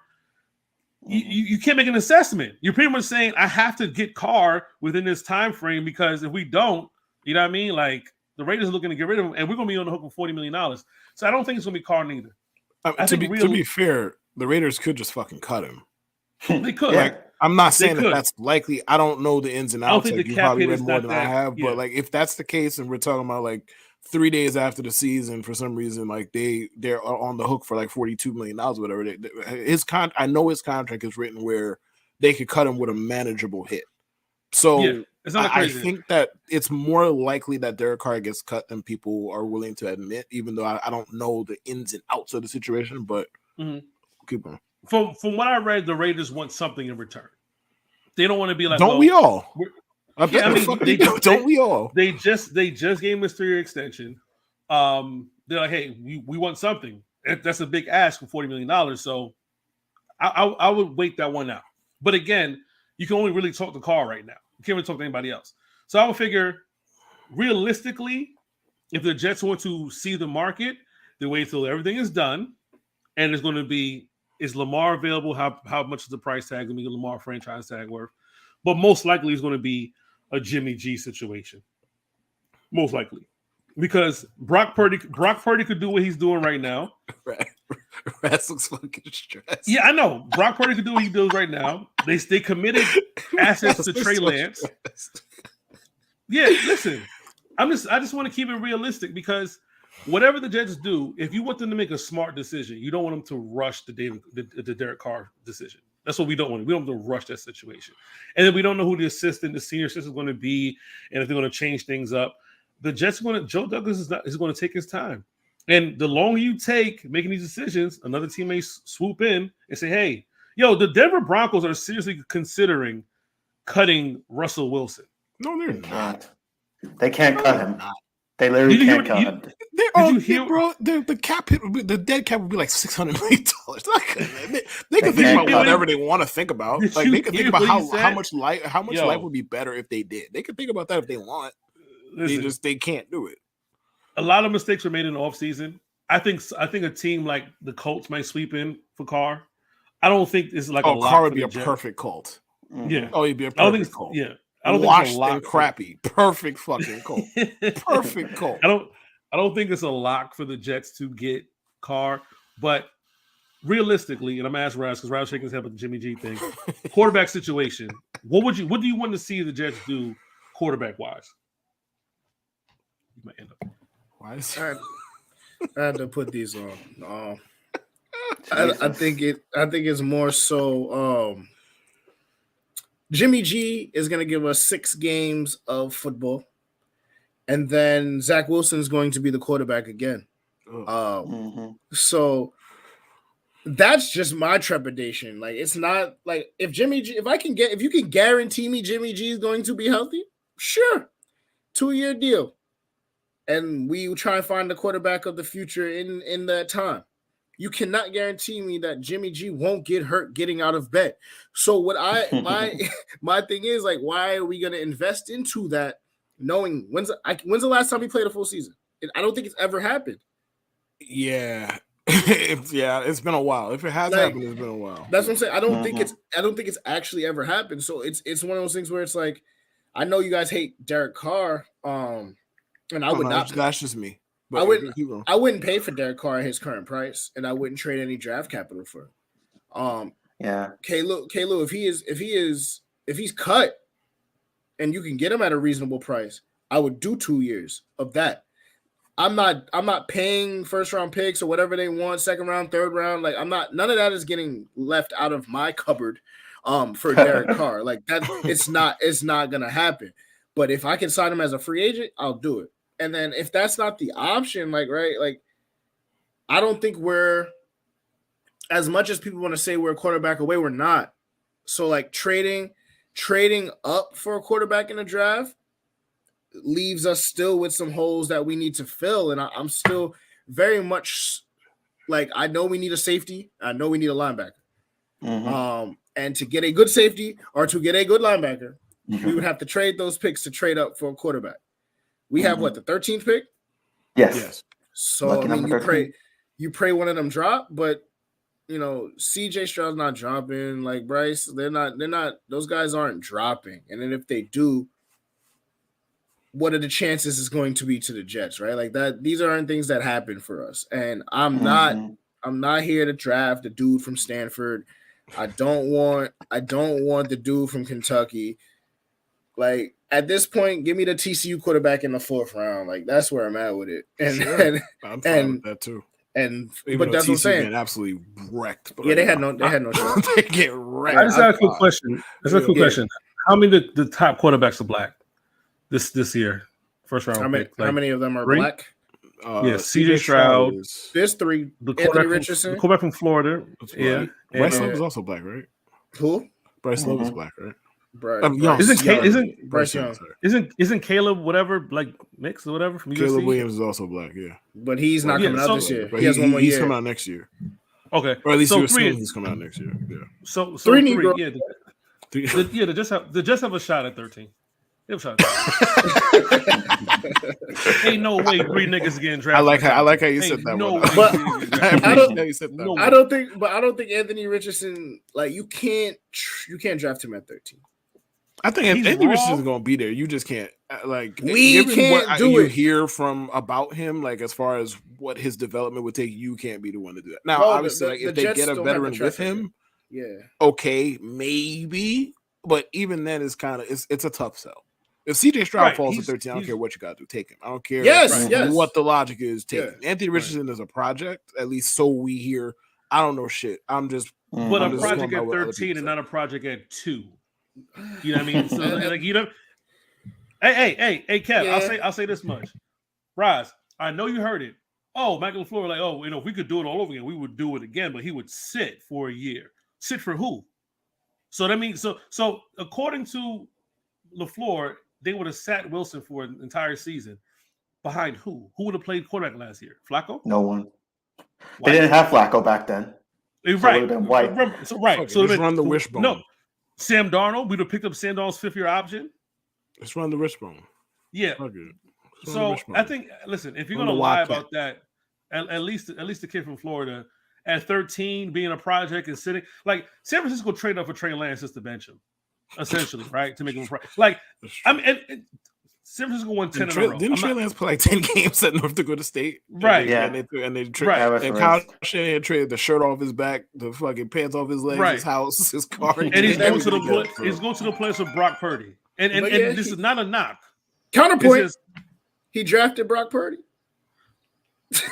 You can't make an assessment. You're pretty much saying, I have to get Carr within this time frame because if we don't, you know what I mean? Like, the Raiders are looking to get rid of him, and we're going to be on the hook for $40 million. So I don't think it's going to be Carr neither. To be fair, the Raiders could just fucking cut him. They could. Like, I'm not saying that that's likely. I don't know the ins and outs. I don't think like, the you cap probably hit read is more not than that, I have. yeah. But like, if that's the case, and we're talking about like 3 days after the season, for some reason, like they're on the hook for like $42 million, whatever. I know his contract is written where they could cut him with a manageable hit. So yeah, it's not I think that it's more likely that Derek Carr gets cut than people are willing to admit, even though I don't know the ins and outs of the situation. But keep on. From what I read, the Raiders want something in return. They don't want to be like, don't we all? Don't we all? They just gave him a 3-year extension. They're like, hey, we want something. That's a big ask for $40 million. So I would wait that one out. But again, you can only really talk to Carr right now. You can't really talk to anybody else. So I would figure, realistically, if the Jets want to see the market, they wait till everything is done, and it's going to be, is Lamar available? How much is the price tag going to be? Lamar franchise tag worth? But most likely it's going to be a Jimmy G situation. Most likely. Because Brock Purdy could do what he's doing right now. Rats looks fucking stressed. Yeah, I know. Brock Purdy could do what he does right now. They committed assets to Trey Lance. Yeah, listen. I just want to keep it realistic because whatever the Jets do, if you want them to make a smart decision, you don't want them to rush the Derek Carr decision. That's what we don't want. We don't want to rush that situation. And then we don't know who the senior assistant is going to be, and if they're going to change things up. The Jets Joe Douglas is going to take his time. And the longer you take making these decisions, another team may swoop in and say, hey, the Denver Broncos are seriously considering cutting Russell Wilson. No, they're not. They can't cut him. They literally can't cut him. Bro, the cap hit the dead cap would be like $600 million. They can think about whatever they want to think about. Like they can think about how much life would be better if they did. They can think about that if they want. Listen, they can't do it. A lot of mistakes were made in the offseason. I think a team like the Colts might sweep in for Carr. I don't think it's like Carr would be a perfect Colt. Yeah. Oh, he'd be a perfect Colt. Yeah. I don't think it's a lock. Crappy. Perfect fucking Colt. Perfect Colt. I don't think it's a lock for the Jets to get Carr, but realistically, and I'm asking Raz because Raz shaking his head with the Jimmy G thing. Quarterback situation. What do you want to see the Jets do quarterback wise? You might end up. I had to put these on. I think it's more so. Jimmy G is going to give us 6 games of football, and then Zach Wilson is going to be the quarterback again. So that's just my trepidation. Like, it's not like if you can guarantee me Jimmy G is going to be healthy, sure, 2-year deal. And we try and find the quarterback of the future in that time. You cannot guarantee me that Jimmy G won't get hurt getting out of bed. So my thing is, like, why are we going to invest into that knowing when's the last time he played a full season? I don't think it's ever happened. Yeah. It's been a while. If it has happened, it's been a while. That's what I'm saying. I don't think it's actually ever happened. So it's one of those things where it's like, I know you guys hate Derek Carr, and I would not. That's just me. I wouldn't pay for Derek Carr at his current price, and I wouldn't trade any draft capital for him. K-Lou, if he's cut, and you can get him at a reasonable price, I would do 2 years of that. I'm not paying first round picks or whatever they want, second round, third round. Like, none of that is getting left out of my cupboard. for Derek Carr. Like that, it's not gonna happen. But if I can sign him as a free agent, I'll do it. And then if that's not the option, like I don't think we're, as much as people want to say we're a quarterback away, we're not. So like trading up for a quarterback in the draft leaves us still with some holes that we need to fill. And I'm still very much like, I know we need a safety. I know we need a linebacker. Mm-hmm. And to get a good safety or to get a good linebacker, we would have to trade those picks to trade up for a quarterback. We have the 13th pick? Yes. So lucky, I mean, you pray one of them drop, but you know, CJ Stroud's not dropping, like Bryce, they're not, those guys aren't dropping. And then if they do, what are the chances it's going to be to the Jets, right? Like that, these aren't things that happen for us. And I'm not here to draft the dude from Stanford. I don't want the dude from Kentucky. Like at this point, give me the TCU quarterback in the 4th round. Like that's where I'm at with it. And sure. I'm fine with that too. And but that's TCU what I'm saying. Absolutely wrecked. Yeah, they had no shot. They get wrecked. I just got a quick question. Question. How many of the top quarterbacks are black this year? First round. How many of them are black? CJ Stroud. There's 3. Anthony Richardson, the quarterback from Florida. Yeah. Bryce Love is also black, right? Who? Bryce Love is black, right? Isn't Caleb whatever like mixed or whatever from USC? Caleb Williams is also black, but he's not coming out this year. He has one more year. He's coming out next year. Okay, or at least he's coming out next year. Yeah. So 3 Negro. Yeah, they just have a shot at 13. They have a shot. Ain't no way 3 niggas getting drafted. I like how you said that. No way. I don't think Anthony Richardson, like you can't draft him at 13. I think Anthony Richardson is going to be there. You just can't we can't what do you it. Hear from about him, like as far as what his development would take. You can't be the one to do that. Now, obviously, if they get a veteran with him, okay, maybe. But even then, it's a tough sell. If CJ Stroud falls to 13, I don't care what you got to do. Take him. I don't care what the logic is. Take him. Anthony Richardson is a project, at least so we hear. I don't know shit. I'm just. But a project at 13 and not a project at 2. You know what I mean? So like you know. Hey, Kev. Yeah. I'll say this much. Raz, I know you heard it. Oh, Michael LaFleur, like, if we could do it all over again, we would do it again. But he would sit for a year. Sit for who? So that means so according to LaFleur, they would have sat Wilson for an entire season. Behind who? Who would have played quarterback last year? Flacco? No one. They didn't have Flacco back then. Right. So White. Right. So let's run the wishbone. No. Sam Darnold. We'd have picked up Sam Darnold's 5th-year option. Let's run the wishbone. Yeah. So I think, listen, if you're going to lie about that, at least the kid from Florida at 13 being a project and sitting, like San Francisco traded up for Trey Lance just to bench him, essentially, right? To make him like, I mean, San Francisco won 10 in a row. Didn't Trey Lance play like 10 games at North Dakota State? Right. And they Kyle Shanahan traded the shirt off his back, the fucking pants off his legs, his house, his car. And he's going to the place with Brock Purdy. And this is not a knock. Counterpoint. He drafted Brock Purdy.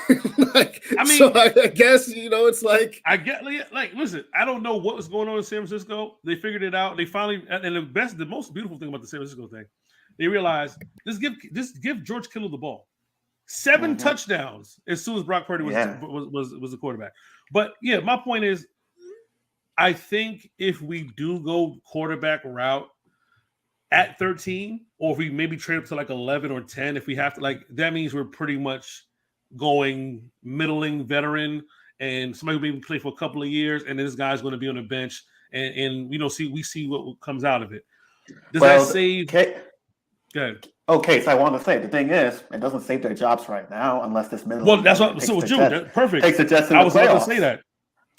So I guess it's like I get listen. I don't know what was going on in San Francisco. They figured it out. They finally, and the most beautiful thing about the San Francisco thing, they realized just give George Kittle the ball. 7 touchdowns as soon as Brock Purdy was the quarterback. But yeah, my point is, I think if we do go quarterback route at 13, or if we maybe trade up to like 11 or 10, if we have to, that means we're pretty much going middling veteran and somebody who maybe play for a couple of years, and then this guy's going to be on the bench, and we see what comes out of it. Does that save? Go ahead. Okay, so I want to say the thing is, it doesn't save their jobs right now unless this middle. Well, that's what. So, June, perfect. Takes the Jets I was about to say that.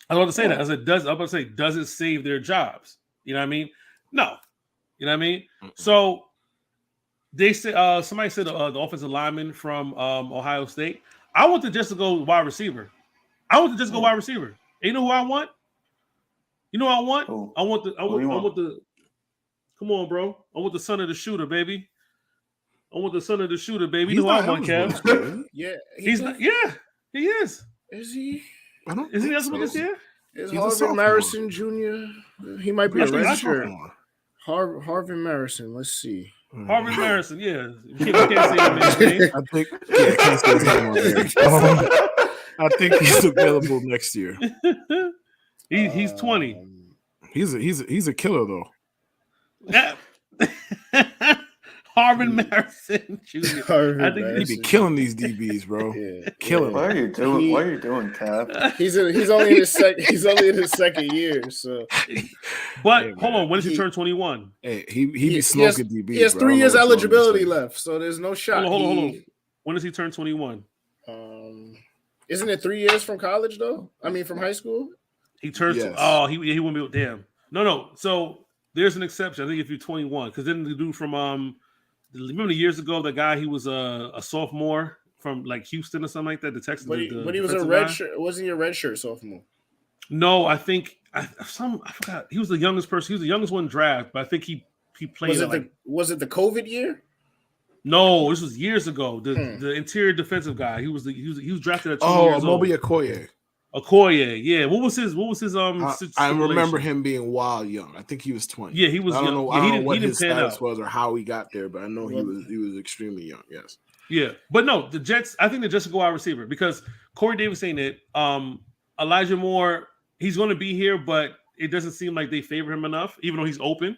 I was about to say, does it save their jobs? You know what I mean? No. You know what I mean? Mm-hmm. So they said somebody said the offensive lineman from Ohio State. I want the Jets to go wide receiver. And you know who I want? You know what I want? Ooh. I want the come on, bro. I want the son of the shooter, baby. You know who I want, Kev? Yeah. He's not. Yeah, he is. Is he? I don't. Is he so. eligible this year? Is Harvin Marison Jr.? He might be a redshirt. Harvin Marison. Let's see. Harvin Marison, yeah. You can't say his name. I think, I can't say his name on there. I think he's available next year. He's 20. He's a killer though. Harvin Marison Jr. I think he'd be killing these DBs, bro. Killing. What are you doing? What are you doing, Cap? He's only in his second year. So, but hold on, when does he turn 21? Hey, he be smoking DBs. He has 3 years eligibility left, so there's no shot. Hold on. When does he turn 21? Isn't it 3 years from college though? I mean, from high school. He turns. Yes. Oh, he won't be. Damn. No. So there's an exception. I think if you're 21, because then the dude from remember years ago, the guy he was a sophomore from like Houston or something like that. The Texas. But he was a red shirt. Wasn't he a red shirt sophomore? No, I think I forgot. He was the youngest person. He was the youngest one draft, but I think he played. Was it the COVID year? No, this was years ago. The interior defensive guy. He was drafted at 20 years old. Amobi Okoye. Okoye, yeah. What was his I remember him being wild young. I think he was 20. Yeah, he was young. I don't know what his status was or how he got there, but I know he was extremely young. Yes. Yeah, but no, the Jets. I think the Jets will go wide receiver because Corey Davis ain't it. Elijah Moore, he's going to be here, but it doesn't seem like they favor him enough, even though he's open.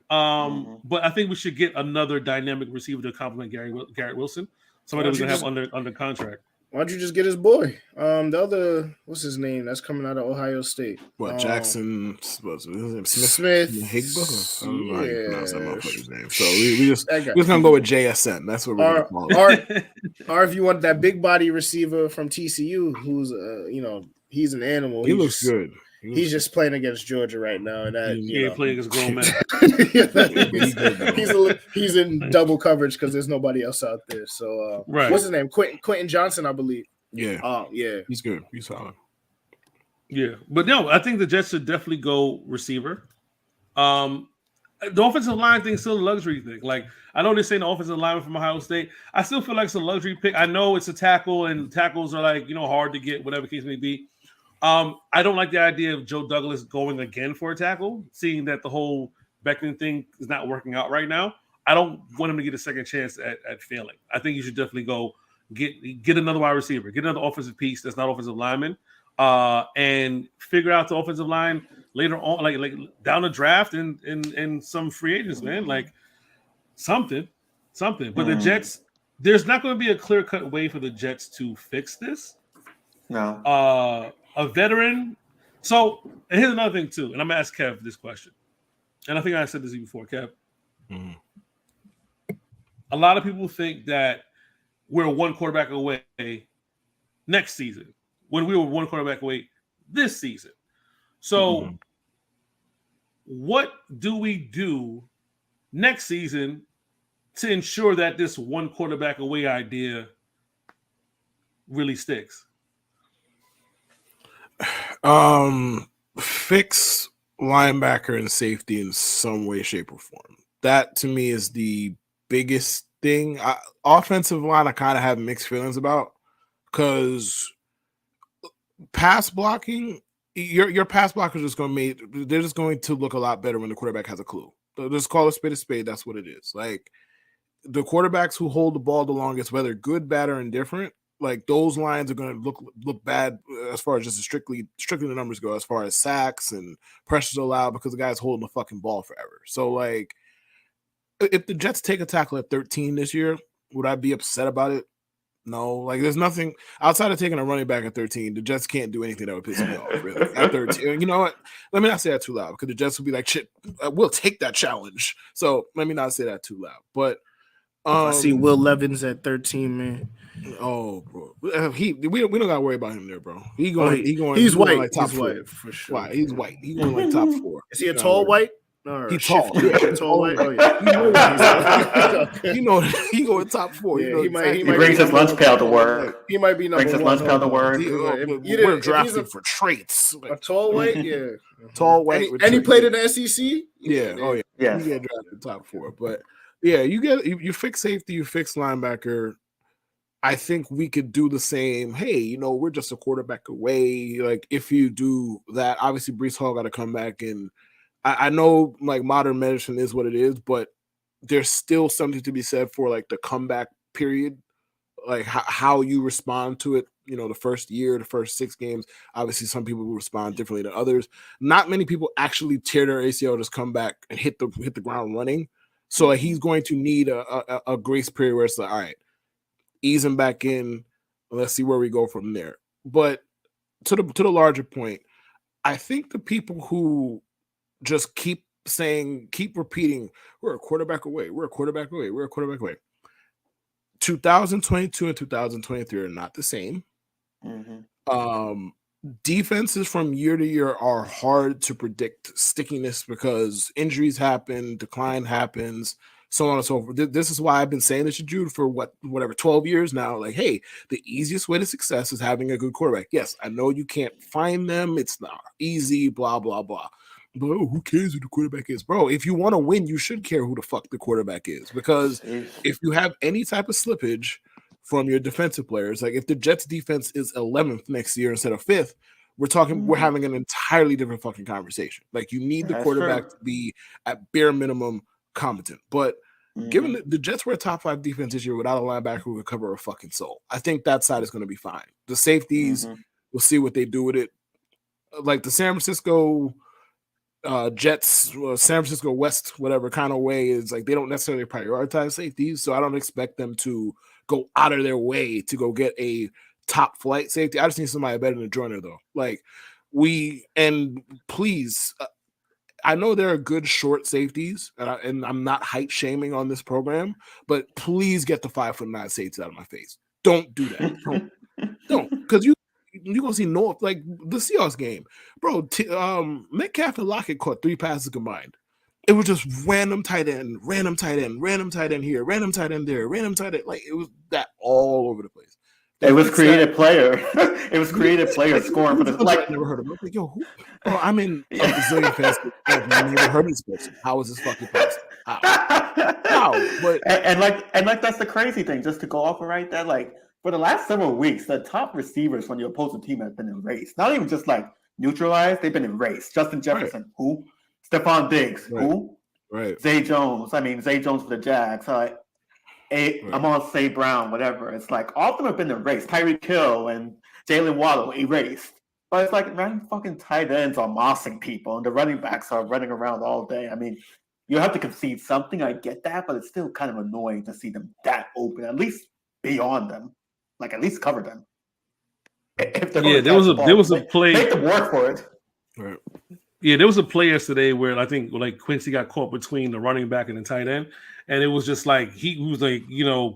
But I think we should get another dynamic receiver to complement Garrett Wilson. Somebody we're going to have under contract. Why don't you just get his boy? The other, what's his name? That's coming out of Ohio State. What, Jackson? What's his name? Smith. Higba? I don't know how you pronounce that motherfucker's name. So we're just gonna go with JSN. That's what we're gonna call it. Or if you want that big body receiver from TCU, who's he's an animal. He looks good. He's just playing against Georgia right now, and that playing against grown men. he's in double coverage because there's nobody else out there. So, what's his name? Quentin Johnson, I believe. Yeah. Yeah. He's good. He's solid. Yeah, but no, I think the Jets should definitely go receiver. The offensive line thing is still a luxury thing. Like, I know they're saying the offensive lineman from Ohio State. I still feel like it's a luxury pick. I know it's a tackle, and tackles are like hard to get, whatever case may be. I don't like the idea of Joe Douglas going again for a tackle, seeing that the whole Beckman thing is not working out right now. I don't want him to get a second chance at failing. I think you should definitely go get another wide receiver, get another offensive piece that's not offensive lineman, and figure out the offensive line later on, like down the draft and some free agents, man, like something. But the Jets, there's not going to be a clear-cut way for the Jets to fix this. No. A veteran. So, and here's another thing too, and I'm gonna ask Kev this question. And I think I said this before, Kev. A lot of people think that we're one quarterback away next season when we were one quarterback away this season. So, what do we do next season to ensure that this one quarterback away idea really sticks? Fix linebacker and safety in some way, shape, or form. That to me is the biggest thing. Offensive line, I kind of have mixed feelings about because pass blocking, your pass blockers just they're just going to look a lot better when the quarterback has a clue. Just call a spade. That's what it is. Like the quarterbacks who hold the ball the longest, whether good, bad, or indifferent, like those lines are going to look bad as far as just strictly the numbers go, as far as sacks and pressures allowed, because the guy's holding the fucking ball forever. So like, if the Jets take a tackle at 13 this year, would I be upset about it? No. Like, there's nothing outside of taking a running back at 13. The Jets can't do anything that would piss me off. Really, at 13, you know what? Let me not say that too loud because the Jets will be like, "Shit, we'll take that challenge." So let me not say that too loud. But I see Will Levins at 13, man. Oh, bro, we don't gotta worry about him there, bro. He's white. He's like top he's 4 white for sure. Why? He's white. He's going like top 4. Is he a tall white? No, he's tall. Tall white. Oh yeah. He going top 4. Yeah, he brings his lunch pail to work. He might be number 1. Brings his lunch pail to work. We're drafted for traits. A tall white, yeah. Tall white. And he played in the SEC. Yeah. Oh yeah. Yeah. He got drafted top 4, but yeah, you fix safety, you fix linebacker. I think we could do the same. Hey, you know, we're just a quarterback away. Like, if you do that, obviously Breece Hall got to come back. And I know, like, modern medicine is what it is, but there's still something to be said for, like, the comeback period, like how you respond to it. You know, the first year, the first 6 games, obviously some people will respond differently than others. Not many people actually tear their ACL, just come back and hit the ground running. So like, he's going to need a grace period where it's like, all right, ease him back in. Let's see where we go from there. But to the larger point, I think the people who just keep repeating, we're a quarterback away, we're a quarterback away, we're a quarterback away. 2022 and 2023 are not the same. Mm-hmm. Defenses from year to year are hard to predict stickiness because injuries happen, decline happens, so on and so forth. This is why I've been saying this to Jude for whatever 12 years now. Like, hey, the easiest way to success is having a good quarterback. Yes, I know you can't find them. It's not easy, blah, blah, blah. But who cares who the quarterback is? Bro, if you want to win, you should care who the fuck the quarterback is. Because if you have any type of slippage from your defensive players, like if the Jets defense is 11th next year instead of 5th, we're having an entirely different fucking conversation. Like, you need the quarterback to be at bare minimum competent. But given the Jets were a top 5 defense this year without a linebacker who could cover a fucking soul, I think that side is going to be fine. The safeties, we'll see what they do with it. Like the San Francisco Jets, San Francisco West, whatever kind of way, is like they don't necessarily prioritize safeties, so I don't expect them to go out of their way to go get a top flight safety. I just need somebody better than Joyner, though. Like, please, I know there are good short safeties, and I'm not height shaming on this program, but please get the 5'9" safeties out of my face. Don't do that. Don't, because you're gonna see North, like the Seahawks game, bro. Metcalf and Lockett caught 3 passes combined. It was just random tight end, random tight end, random tight end here, random tight end there, random tight end. Like, it was that all over the place. It was creative player. It was creative player scoring for the I never heard of him. I was like, yo, who? Bro, I'm in a bazillion fantasy. I've never heard of this person. How is this fucking possible? How? But and that's the crazy thing. Just to go off of right there, like, for the last several weeks, the top receivers from your opposing team have been erased. Not even just like neutralized; they've been erased. Justin Jefferson, right. Who? Stephon Diggs, right. Who? Right. Zay Jones. Zay Jones for the Jags. Right. I'm on Say Brown, whatever. It's like all of them have been erased. Tyreek Hill and Jalen Waddle erased. But it's like random fucking tight ends are mossing people, and the running backs are running around all day. I mean, you have to concede something. I get that, but it's still kind of annoying to see them that open. At least be on them. Like, at least cover them. There was a play. Make them work for it. Right. Yeah, there was a play yesterday where I think like Quincy got caught between the running back and the tight end, and it was just like he was like,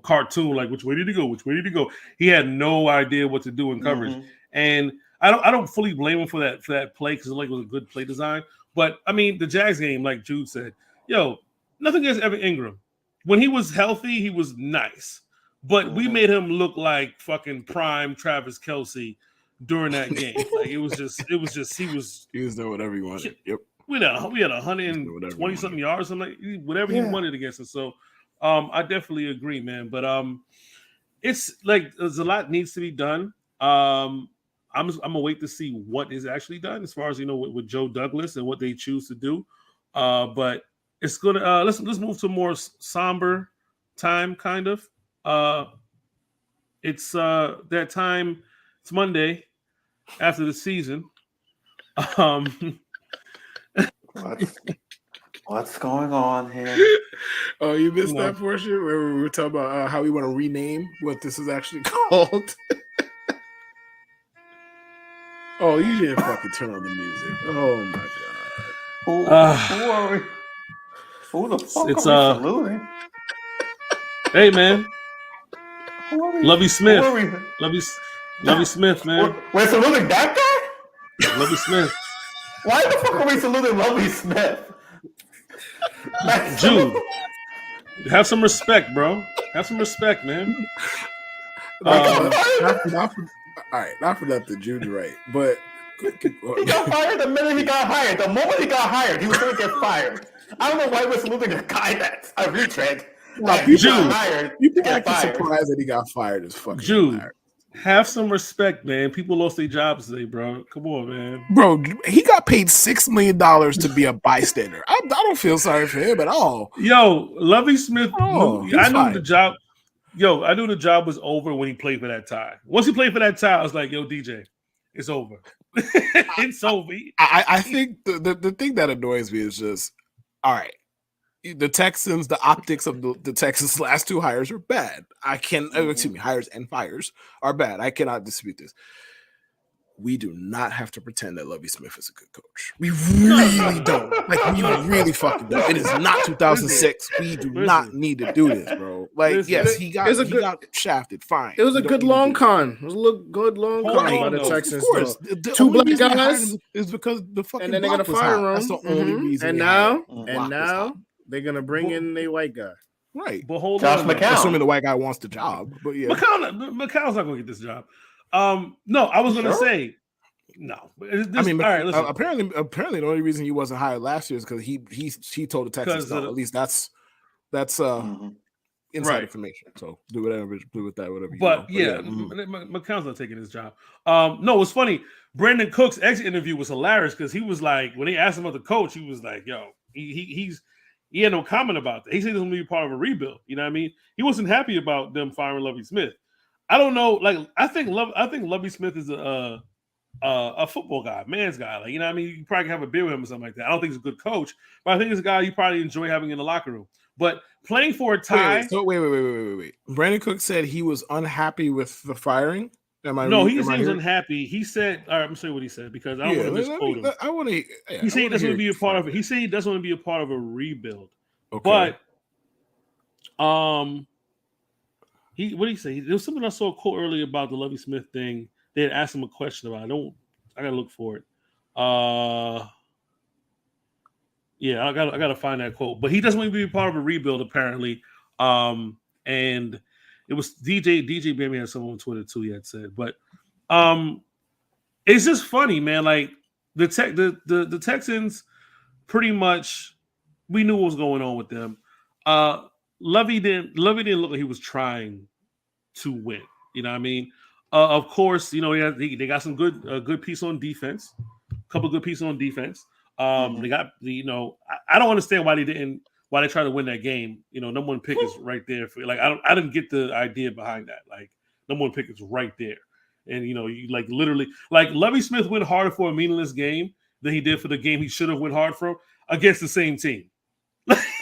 cartoon, like, which way did he go? Which way did he go? He had no idea what to do in coverage, and I don't fully blame him for that play because like it was a good play design. But I mean, the Jags game, like Jude said, nothing against Evan Ingram. When he was healthy, he was nice. But we made him look like fucking prime Travis Kelce during that game. Like, he was doing whatever he wanted. Yep. We had 120 something yards, like whatever he wanted against us. So I definitely agree, man. But it's like there's a lot needs to be done. I'm gonna wait to see what is actually done as far as with Joe Douglas and what they choose to do. But it's gonna let's move to more somber time, kind of. It's that time. It's Monday after the season. What's going on here? Oh, you missed that portion where we were talking about how we want to rename what this is actually called. Oh, you didn't fucking turn on the music. Oh my god. Who are we? Who the fuck are we saluting? Hey, man. Lovey Smith. Lovey Smith, man. We're saluting that guy? Lovey Smith. Why the fuck are we saluting Lovey Smith? Jude, have some respect, bro. Have some respect, man. All right, not for nothing, Jude's right. But he got fired the minute he got hired. The moment he got hired, he was going to get fired. I don't know why we're saluting a guy that's a retread. People acting surprised that he got fired is fucking hilarious. Have some respect, man. People lost their jobs today, bro. Come on, man. Bro, he got paid $6 million to be a bystander. I don't feel sorry for him at all. Yo, Lovie Smith, I knew the job. Yo, I knew the job was over when he played for that tie. Once he played for that tie, I was like, yo, DJ, it's over. It's over. I think the thing that annoys me is just, all right, the Texans, the optics of the Texans' last two hires are bad. Hires and fires are bad. I cannot dispute this. We do not have to pretend that Lovie Smith is a good coach. We really don't. Like, we really fucking don't. It is not 2006. We do not need to do this, bro. Like, yes, he got shafted. Fine. It was a good long con. It was a good long con by the Texans. Of course. Two black guys is because the fucking and then they're gonna fire him. That's the only reason. And now they're gonna bring in a white guy. Right. But hold Josh on. McCown. Assuming the white guy wants the job. But yeah. McCown's not gonna get this job. No, I was gonna say no. All right, listen. Apparently, the only reason he wasn't hired last year is because he told the Texans no. At least that's inside information. So do with that, whatever. McCown's not taking his job. No, it's funny. Brandon Cook's exit interview was hilarious because he was like, when they asked him about the coach, he was like, "Yo, he had no comment about that. He said he doesn't want to be part of a rebuild. You know what I mean? He wasn't happy about them firing Lovie Smith. I don't know. Like, I think Lovie Smith is a football guy, man's guy. Like, you know what I mean? You probably can have a beer with him or something like that. I don't think he's a good coach, but I think he's a guy you probably enjoy having in the locker room. But playing for a tie. Wait. Brandon Cook said he was unhappy with the firing. He was unhappy. He said, all right, I'm saying what he said because I don't want to misquote him. He said he doesn't want to be a part of it. He said he doesn't want to be a part of a rebuild. Okay. But what did he say? There was something I saw a quote earlier about the Lovie Smith thing. They had asked him a question about it. I gotta look for it. I gotta find that quote. But he doesn't want to be a part of a rebuild, apparently. And it was DJ Baby had someone on Twitter too, he had said. But it's just funny, man. Like the Texans pretty much, we knew what was going on with them. Lovie didn't look like he was trying to win. You know what I mean? Of course, you know, they got some good piece on defense, a couple good pieces on defense. They got I don't understand why they tried to win that game. You know, number one pick is right there for I didn't get the idea behind that. Like, number one pick is right there. And you know, you literally Lovie Smith went harder for a meaningless game than he did for the game he should have went hard for against the same team.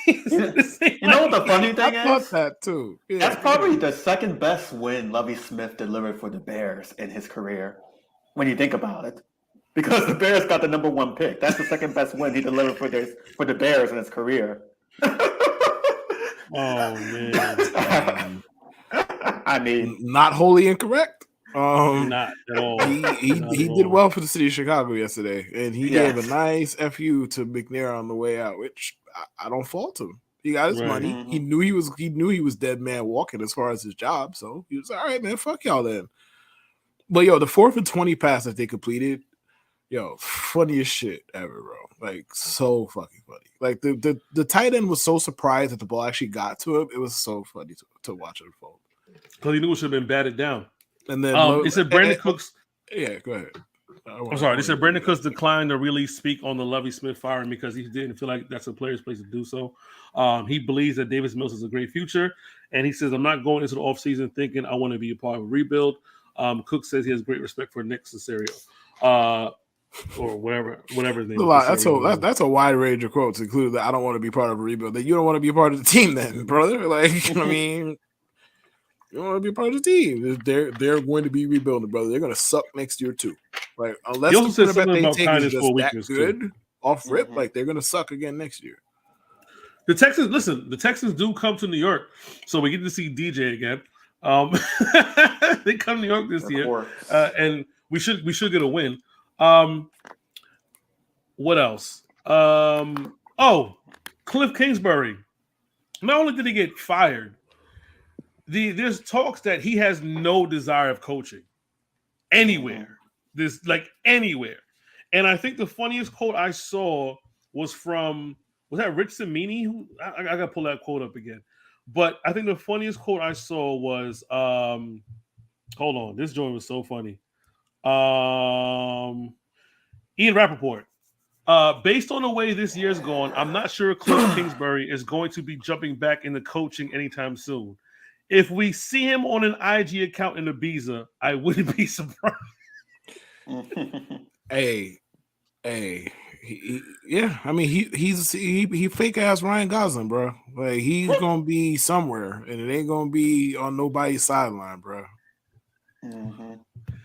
You know what the funny thing is? I thought that too. Yeah. That's probably the second best win Lovie Smith delivered for the Bears in his career, when you think about it. Because the Bears got the number one pick. That's the second best win he delivered for the Bears in his career. Oh man. I mean, not wholly incorrect. Not at all. He did well for the city of Chicago yesterday, and he gave a nice FU to McNair on the way out, which I don't fault him. He got his money. Mm-hmm. He knew he was dead man walking as far as his job, so he was all right, man. Fuck y'all then. But the 4th and 20 pass that they completed, funniest shit ever, bro. Like, so fucking funny. Like the tight end was so surprised that the ball actually got to him. It was so funny to watch it unfold. Because he knew it should have been batted down. And then they said Brandon Cooks. Yeah, go ahead. I'm sorry. They said Brandon Cooks declined to really speak on the Lovie Smith firing because he didn't feel like that's a player's place to do so. He believes that Davis Mills has a great future, and he says, "I'm not going into the offseason thinking I want to be a part of a rebuild." Cook says he has great respect for Nick Caserio, or whatever his name is. That's a wide range of quotes, including that I don't want to be part of a rebuild. That you don't want to be a part of the team, then, brother. Like, I mean. You want to be a part of the team. They're going to be rebuilding, brother. They're going to suck next year too. Like, unless the quarterback they take is just that good off rip, like they're going to suck again next year. The Texans do come to New York, so we get to see DJ again. They come to New York this year, and we should get a win. What else? Cliff Kingsbury. Not only did he get fired, there's talks that he has no desire of coaching anywhere. Anywhere. And I think the funniest quote I saw was that Rich Cimini? I gotta pull that quote up again. But I think the funniest quote I saw was, hold on, this joint was so funny. Ian Rappaport. Based on the way this year's gone, I'm not sure Cliff Kingsbury is going to be jumping back into coaching anytime soon. If we see him on an IG account in Ibiza, I wouldn't be surprised. Hey, yeah. I mean, he fake ass Ryan Gosling, bro. Like he's gonna be somewhere, and it ain't gonna be on nobody's sideline, bro.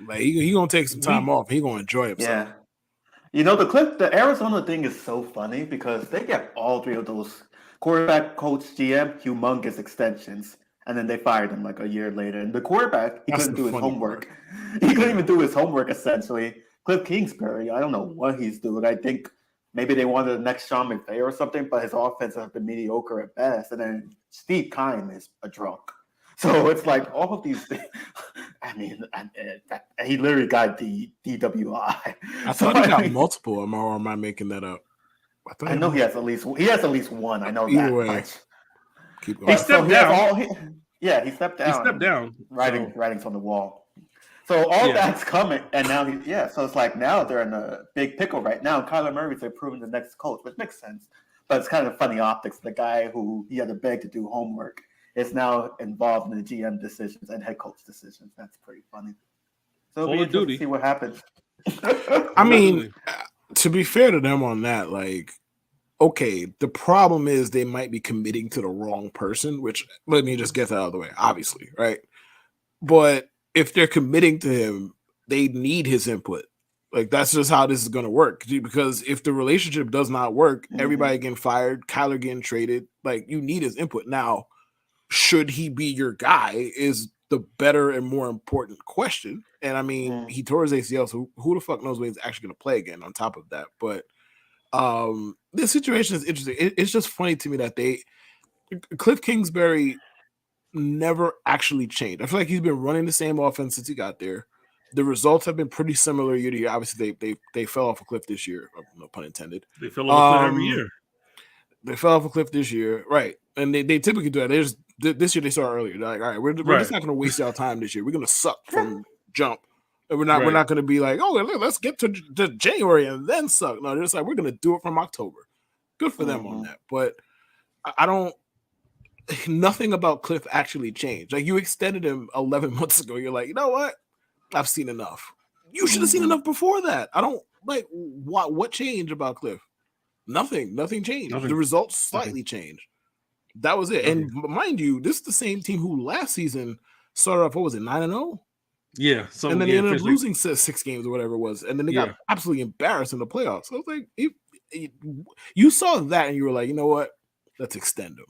Like he gonna take some time off. He gonna enjoy himself. Yeah. You know, the Arizona thing is so funny because they get all three of those quarterback, coach, GM, humongous extensions, and then they fired him like a year later. And the quarterback, he couldn't do his homework. He couldn't even do his homework, essentially. Cliff Kingsbury, I don't know what he's doing. I think maybe they wanted the next Sean McVay or something, but his offense has been mediocre at best. And then Steve Keim is a drunk. So it's like all of these things. I mean, he literally got the DWI. I thought he got multiple. Or am I making that up? I know he has at least one. I know either way. Much. Keep going. He stepped down. He stepped down. He stepped down. Writings on the wall. So all that's coming, and now so it's like now they're in a big pickle right now. Kyler Murray's approving the next coach, which makes sense. But it's kind of funny optics. The guy who he had to beg to do homework is now involved in the GM decisions and head coach decisions. That's pretty funny. So it'll be interesting to see what happens. I mean, to be fair to them on that, like, okay, the problem is they might be committing to the wrong person, which let me just get that out of the way, obviously, right? But if they're committing to him, they need his input. Like, that's just how this is going to work. Because if the relationship does not work, everybody getting fired, Kyler getting traded, like, you need his input. Now, should he be your guy is the better and more important question. And I mean, he tore his ACL, so who the fuck knows when he's actually going to play again on top of that. But this situation is interesting. It's just funny to me that Cliff Kingsbury never actually changed. I feel like he's been running the same offense since he got there. The results have been pretty similar year to year. Obviously, they fell off a cliff this year. No pun intended. They fell off a cliff every year. They fell off a cliff this year, right? And they typically do that. This year they started earlier. They're like, all right, we're just not going to waste our time this year. We're going to suck from jump, and we're not going to be like, oh, let's get to January and then suck. No, they're just like, we're going to do it from October. Good for them on that. But I don't. Nothing about Cliff actually changed. Like, you extended him 11 months ago. You're like, you know what? I've seen enough. You should have seen enough before that. I don't like what changed about Cliff. Nothing changed. The results slightly changed. That was it. And mind you, this is the same team who last season started off, what was it, 9-0? Yeah. And then they ended up losing 6 games or whatever it was. And then they got absolutely embarrassed in the playoffs. So I was like, you saw that and you were like, you know what? Let's extend them.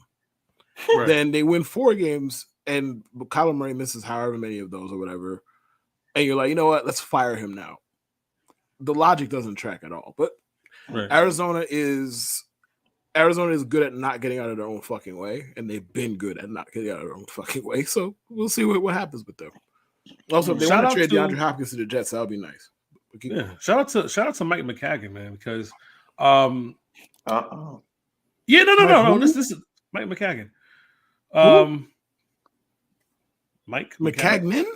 Right. Then they win 4 games and Kyler Murray misses however many of those or whatever. And you're like, you know what? Let's fire him now. The logic doesn't track at all. But Arizona is good at not getting out of their own fucking way, and they've been good at not getting out of their own fucking way. So we'll see what happens with them. Also, if they want to trade DeAndre Hopkins to the Jets, that'll be nice. Shout out to Mike McCagan, man, because no. This is Mike McCagan. Mike McCagnon?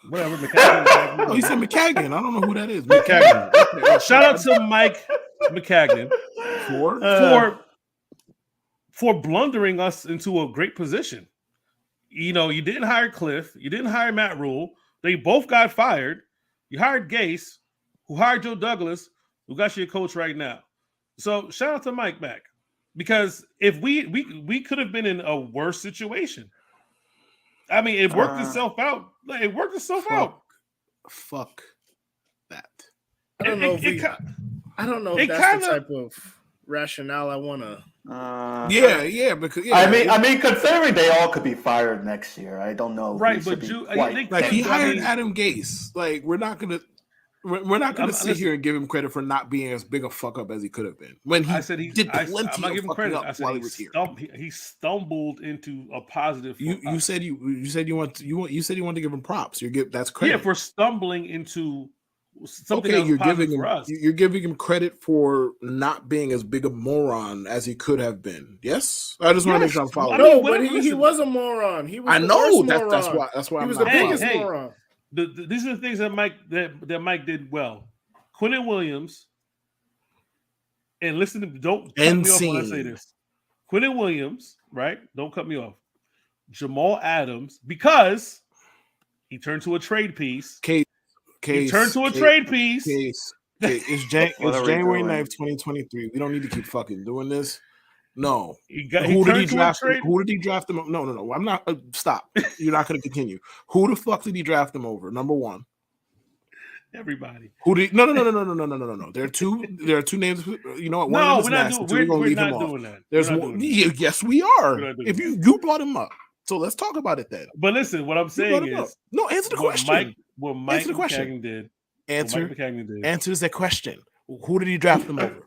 Whatever, McCagan. Oh, you said McCagan. I don't know who that is. McCagan. Okay. Shout out to Mike McCagan for blundering us into a great position. You know, you didn't hire Cliff. You didn't hire Matt Rule. They both got fired. You hired Gase, who hired Joe Douglas, who got you a coach right now. So shout out to Mike back. Because if we could have been in a worse situation. I mean, it worked itself out. It worked itself out. Fuck that. I don't know if that's the type of rationale I want to. Because I mean, considering they all could be fired next year, I don't know. Right, but he hired Adam Gase. Like, we're not gonna sit here and give him credit for not being as big a fuck up as he could have been. When he did plenty of fucking up while he was here. He stumbled into a positive. You said you wanted to give him props. That's credit. Yeah, for stumbling into something okay, else you're giving him credit for not being as big a moron as he could have been. Yes, I just want to make sure I'm following. No, but he was a moron. He was. That's why he was the biggest moron. These are the things that Mike did well. Quentin Williams, and listen to don't cut me off when I say this. Quentin Williams, right? Don't cut me off. Jamal Adams, because he turned to a trade piece. Trade piece. It's January 9th, 2023. We don't need to keep fucking doing this. No. Who did he draft him? No. I'm not. Stop. You're not going to continue. Who the fuck did he draft him over? Number one. Everybody. Who did? No. There are two names. You know what? No, we're not doing that. There's one. Yes, we are. If you brought him up. So let's talk about it then. But listen, what I'm saying is, answer the question. What Mike McCagnon did. Answers that question. Who did he draft him over?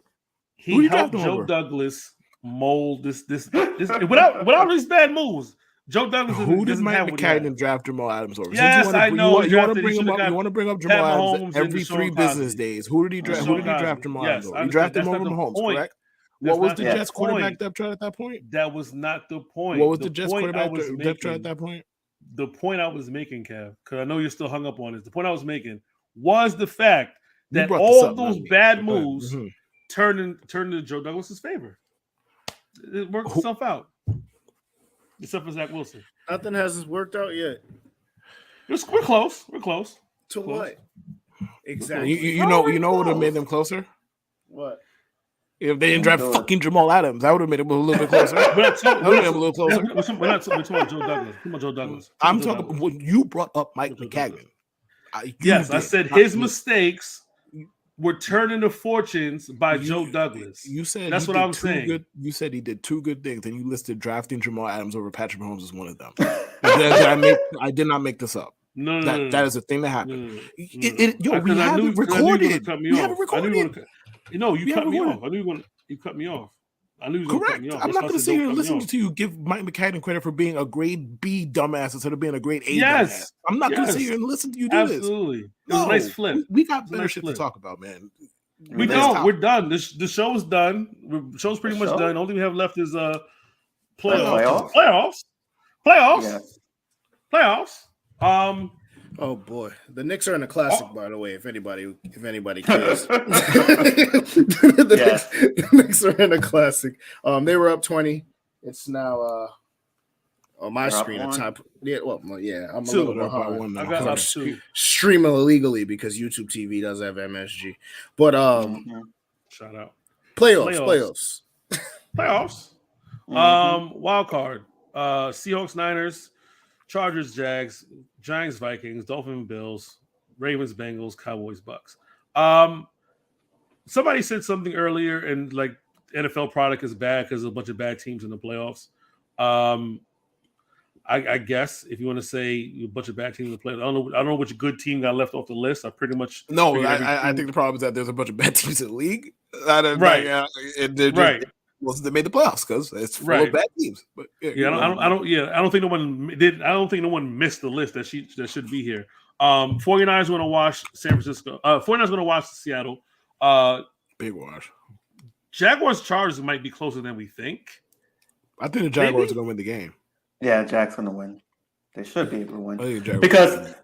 He helped Joe Douglas mold this without his bad moves. Joe Douglas. Who did Mike McCagnon draft Jamal Adams over? Yes, I know. You want to bring him up? You want to bring up Jamal Adams every 3 business days? Who did he draft? Who did he draft Jamal Adams over? He drafted him over Mahomes, correct? What was the Jets quarterback depth chart at that point? That was not the point. What was the Jets quarterback depth chart at that point? The point I was making, Kev, because I know you're still hung up on this. The point I was making was the fact that all those bad moves turned into Joe Douglas's favor. It worked itself out. Except for Zach Wilson. Nothing has worked out yet. We're close. We're close. To what? Exactly. You know what would have made them closer? What? If they didn't draft fucking Jamal Adams, that would have made him a little bit closer. We're not talking about Joe Douglas. I'm talking when you brought up Mike McCagnon. Yes, I said his mistakes were turned into fortunes by Joe Douglas. You said that's what I'm saying. You said he did 2 good things, and you listed drafting Jamal Adams over Patrick Mahomes as one of them. I did not make this up. No, that is a thing that happened. We have it recorded. We have it recorded. You cut me off. I knew you cut me off. I knew you were going to cut me off. I'm not going to sit here and listen to you give Mike McCagnon credit for being a grade B dumbass instead of being a grade A dumbass. I'm not going to sit here and listen to you do this. Absolutely. It was a nice flip. We got better shit to talk about, man. We don't. We're done. The show is done. The show's pretty much done. The only thing we have left is playoffs. Playoffs. Oh boy, the Knicks are in a classic, by the way. If anybody cares, the Knicks are in a classic. They were up 20. It's now on my screen at top. Yeah, I'm a little behind. I got up 2. Streaming illegally because YouTube TV does have MSG. But shout out playoffs. Wild card. Seahawks, Niners, Chargers, Jags, Giants, Vikings, Dolphins, Bills, Ravens, Bengals, Cowboys, Bucks. Somebody said something earlier, and like NFL product is bad because there's a bunch of bad teams in the playoffs. I guess if you want to say a bunch of bad teams in the playoffs, I don't know which good team got left off the list. I pretty much I think the problem is that there's a bunch of bad teams in the league. Right. Well, they made the playoffs because it's full of bad teams. But I don't think no one did. I don't think no one missed the list that should be here. 49ers going to watch San Francisco. 49ers going to watch Seattle. Big wash. Jaguars Chargers might be closer than we think. I think the Jaguars are going to win the game. Yeah, Jags going to win. They should be able to win. Because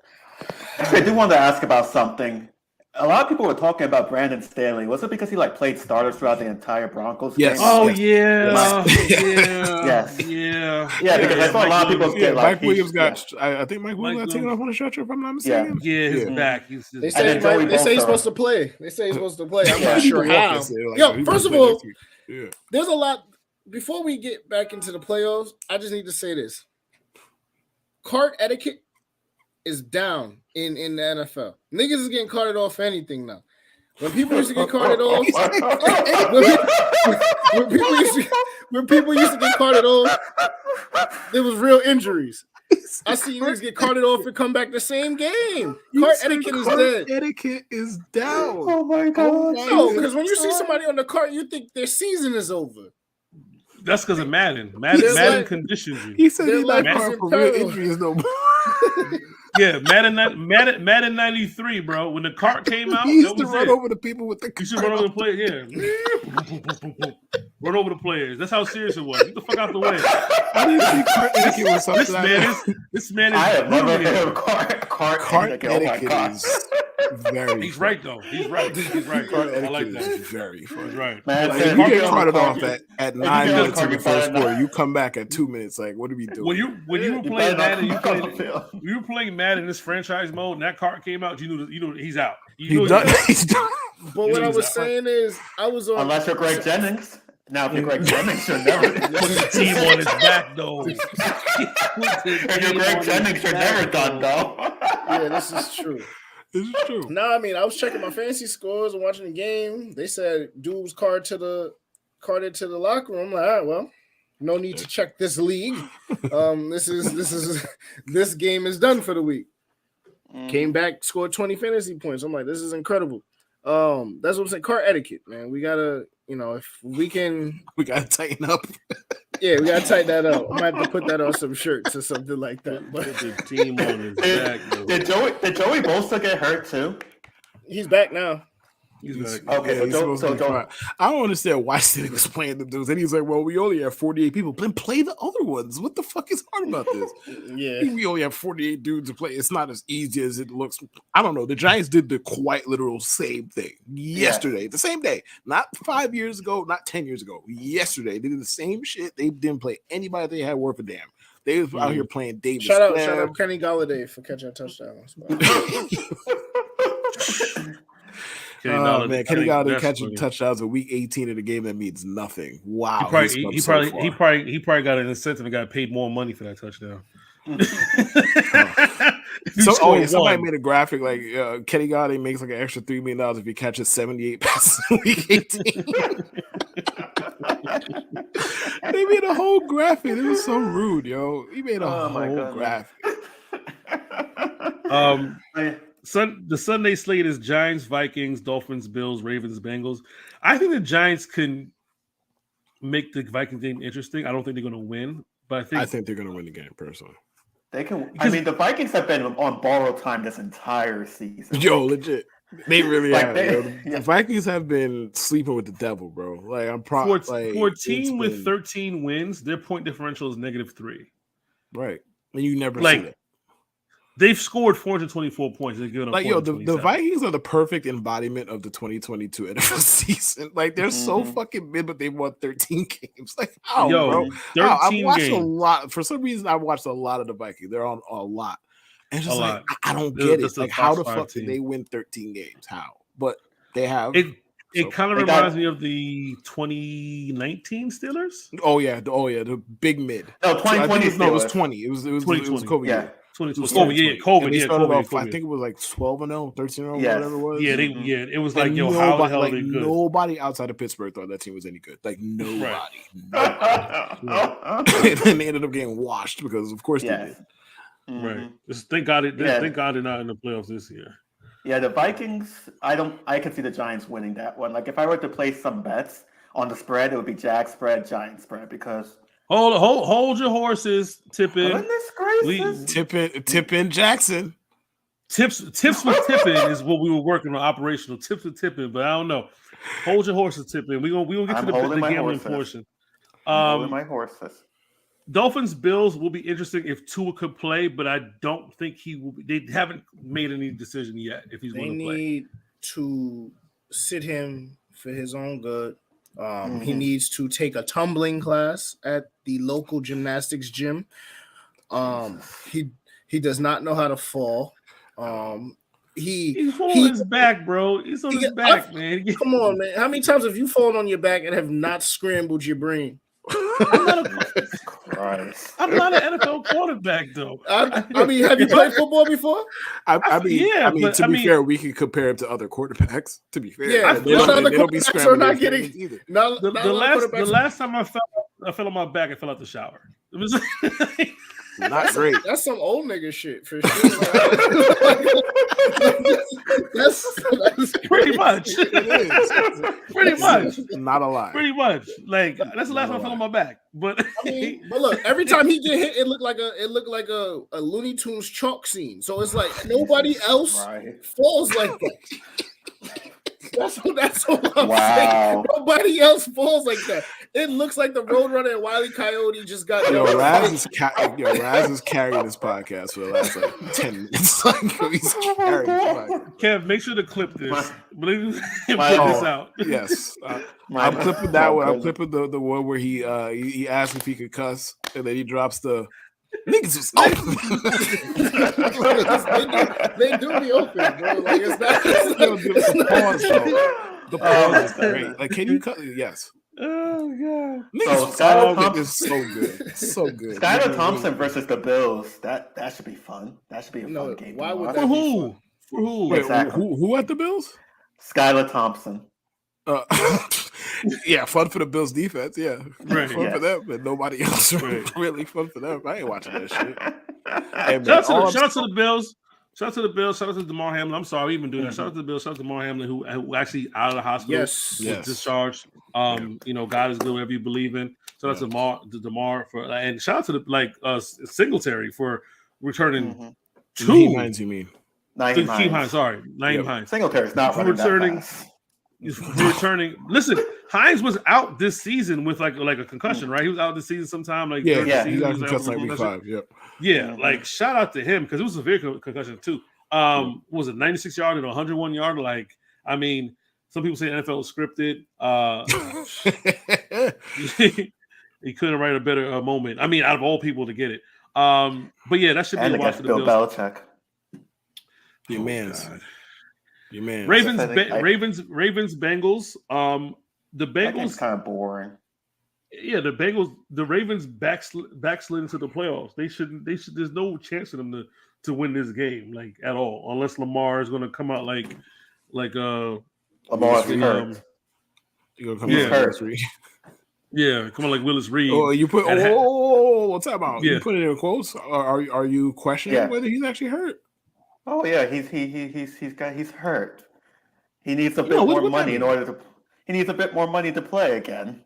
I do want to ask about something. A lot of people were talking about Brandon Staley. Was it because he played starters throughout the entire Broncos game? Oh, yes. Yeah, because I saw a lot of people get Mike Williams I think Mike Williams got taken off on a stretcher, if I'm not mistaken. Yeah, his back. They say he's supposed to play. I'm not sure how. First of all, there's a lot. Before we get back into the playoffs, I just need to say this. Cart etiquette is down in the NFL. Niggas is getting carted off for anything now. When people used to get carted off, when people used to get carted off, there was real injuries. I see niggas get carted off and come back the same game. Cart etiquette is dead. Etiquette is down. Oh my god! No, because when you see somebody on the cart, you think their season is over. That's because of Madden. Madden conditions you. He said he's not carting for real injuries no more. Yeah, Madden 93, bro. When the cart came out, he used to run over the people with the. You should run over the players. Yeah, run over the players. That's how serious it was. Get the fuck out the way. I didn't think cart etiquette was something. This man is. I have never heard of cart etiquette. Oh my God. Very. He's right though. He's right. Cart I like that. is very funny. He's right. Man, like, if you get carted off at 9 minutes in the first quarter, you come back at 2 minutes. Like, what are we doing? When you were playing Madden, you were playing Madden in this franchise mode, and that cart came out. You knew he's out. He's done. But what I was saying is, I was on. Unless you're Greg Jennings. Now, if you're Greg Jennings, you're never put the team on his back, though. If you're Greg Jennings, you're never done, though. Yeah, this is true. This is true. No, I mean, I was checking my fantasy scores and watching the game. They said dude was carted to the locker room. I'm like, all right, well, no need to check this league. This game is done for the week. Came back, scored 20 fantasy points. I'm like, this is incredible. That's what I'm saying. Cart etiquette, man. We gotta, if we gotta tighten up. Yeah, we gotta tighten that up. I might have to put that on some shirts or something like that. But the team on his back. Did Joey Bosa get hurt too? He's back now. He's back. Okay, yeah, so I don't understand why City was playing them dudes. And he's like, well, we only have 48 people. Then play the other ones. What the fuck is hard about this? Yeah. We only have 48 dudes to play. It's not as easy as it looks. I don't know. The Giants did the quite literal same thing yesterday. The same day. Not 5 years ago, not 10 years ago. Yesterday. They did the same shit. They didn't play anybody they had worth a damn. They was out here playing Davis. Shout out Kenny Golladay for catching a touchdown. Kenny Golladay catching touchdowns in week 18 of the game that means nothing. Wow, he probably got an incentive and got paid more money for that touchdown. Somebody made a graphic like Kenny Golladay makes like an extra $3 million if he catches 78 passes in week 18. They made a whole graphic. It was so rude, yo. He made a whole graphic. The Sunday slate is Giants, Vikings, Dolphins, Bills, Ravens, Bengals. I think the Giants can make the Vikings game interesting. I don't think they're going to win, but I think they're going to win the game personally. They can. I mean, the Vikings have been on borrowed time this entire season. Yo, legit. They really have. The Vikings have been sleeping with the devil, bro. Like I'm for a team with 13 wins, their point differential is -3. Right, and you never see that. They've scored 424 points. They're good. The Vikings are the perfect embodiment of the 2022 NFL season. Like they're so fucking mid, but they won 13 games. Like how, bro? 13 I watched a lot. For some reason, I watched a lot of the Vikings. They're on a lot. And just like I don't get it. Like how the fuck did they win 13 games? How? But they have. It kind of reminds me of the 2019 Steelers. Oh yeah, the big mid. No, 2020. It was 20. It was COVID. Yeah. COVID. They started off, I think it was like 12-0, 13-0, whatever it was. Yeah, it was like, yo, how the hell are they good? Nobody outside of Pittsburgh thought that team was any good. Like nobody. And then they ended up getting washed because, of course, they did. Right. Thank God they're not in the playoffs this year. Yeah, the Vikings. I can see the Giants winning that one. Like if I were to place some bets on the spread, it would be Jag spread, Giants spread because. Hold your horses, Tippin. Goodness gracious. Tippin Jackson. Tips with Tippin is what we were working on, operational tips with Tippin, but I don't know. Hold your horses, Tippin. We gonna get to the gambling portion. Holding my horses. Dolphins Bills will be interesting if Tua could play, but I don't think he will. They haven't made any decision yet if he's going to play. They need to sit him for his own good. He needs to take a tumbling class at the local gymnastics gym. He does not know how to fall. He's on his back, bro. He's on his back, man. Come on, man. How many times have you fallen on your back and have not scrambled your brain? I'm not an NFL quarterback, though. I mean, have you played football before? To be fair, we can compare him to other quarterbacks. To be fair, yeah, they don't be scrambling not getting either. The last time I fell on my back, I fell out the shower. It was not great. That's some old nigga shit for sure. That's Pretty much. Pretty much. Not a lie. Pretty much. Like that's the last time I fell on my back. But but look, every time he get hit, it looked like a Looney Tunes chalk scene. So it's like nobody else falls like that. That's what I'm saying. Nobody else falls like that. It looks like the Roadrunner and Wile E. Coyote just got. Raz is carrying this podcast for the last 10 minutes. He's carrying this podcast. Kev, make sure to clip this. Put this out. Yes, I'm clipping that one. I'm clipping the one where he asked if he could cuss, and then he drops the. Niggas was open. they do be open, bro. Like it's not. The pause, though. The pause is great. Like, can you cut? Yes. Oh god. So Skylar Thompson is so good. So good. Skylar Thompson versus the Bills. That should be fun. That should be a fun game. Why would for who? For who? Wait, exactly. who at the Bills? Skylar Thompson. Yeah, fun for the Bills defense. Yeah, right. Fun for them, but nobody else. Really fun for them. I ain't watching that shit. Hey, shout out to the Bills. Shout out to the Bills. Shout out to DeMar Hamlin. I'm sorry, we've been doing that. Shout out to the Bills. Shout out to DeMar Hamlin, who actually out of the hospital. Yes. Discharged. You know, God is good, whatever you believe in. Shout out to DeMar for, and shout out to the Singletary for returning two. Naheem Hines, you mean? Naheem Hines. Sorry, Naheem Hines. Singletary's not returning. Returning. Listen, Hines was out this season with like a concussion, right? He was out this season sometime. Like he got concussed like week 5. Yep. Yeah, like shout out to him because it was a very concussion too. Was it 96 yard and 101 yard? Like, I mean, some people say NFL was scripted. He couldn't write a better moment. I mean, out of all people to get it. But yeah, that should be a watch for the Bill Bills. Belichick. Your man's. Your man. Ravens, Bengals. The Bengals kind of boring. Yeah, the Ravens backslid into the playoffs. They should. There's no chance for them to win this game, like at all, unless Lamar is going to come out like Lamar's hurt. You're gonna come out like Willis Reed. Yeah, come on like Willis Reed. Oh, you put what's that about? Yeah. You put it in quotes. Are you questioning whether he's actually hurt? Oh yeah, he's hurt. He needs a bit more money in order to. He needs a bit more money to play again.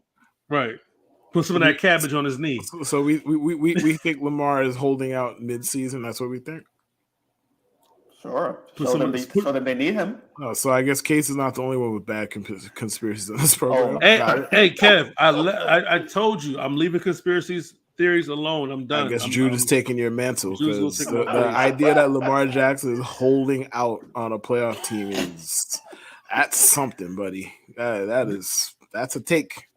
Right. Put some of that cabbage on his knee. So we think Lamar is holding out mid-season. That's what we think. Sure. So then they need him. So I guess Case is not the only one with bad conspiracies in this program. Hey, Kev, I told you I'm leaving conspiracies theories alone. I'm done. I guess Jude is taking your mantle because the idea that Lamar Jackson is holding out on a playoff team that's something, buddy. That's a take.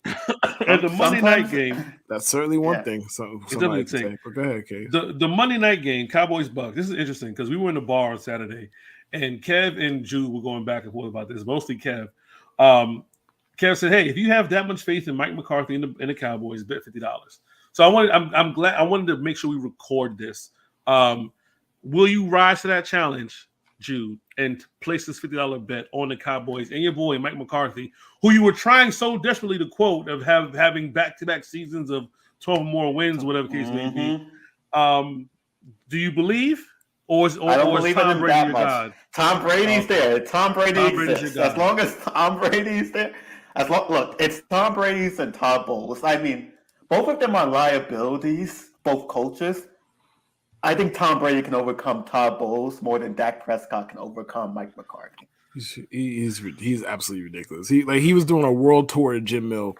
And the Monday night game. That's certainly one thing. So somebody can take. But go ahead, Case. The Monday night game, Cowboys Bucks. This is interesting because we were in the bar on Saturday, and Kev and Jude were going back and forth about this. Mostly Kev. Kev said, "Hey, if you have that much faith in Mike McCarthy and the Cowboys, bet $50." So I'm glad. I wanted to make sure we record this. Will you rise to that challenge, Jude, and place this $50 bet on the Cowboys and your boy Mike McCarthy, who you were trying so desperately to quote of having back-to-back seasons of 12 or more wins, whatever case may be? Do you believe, or is Tom Brady your God? Tom Brady's there. Tom Brady exists. As long as Tom Brady's there, look, it's Tom Brady's and Todd Bowles. I mean, both of them are liabilities, both coaches. I think Tom Brady can overcome Todd Bowles more than Dak Prescott can overcome Mike McCarthy. He's absolutely ridiculous. He was doing a world tour at Jim Mill,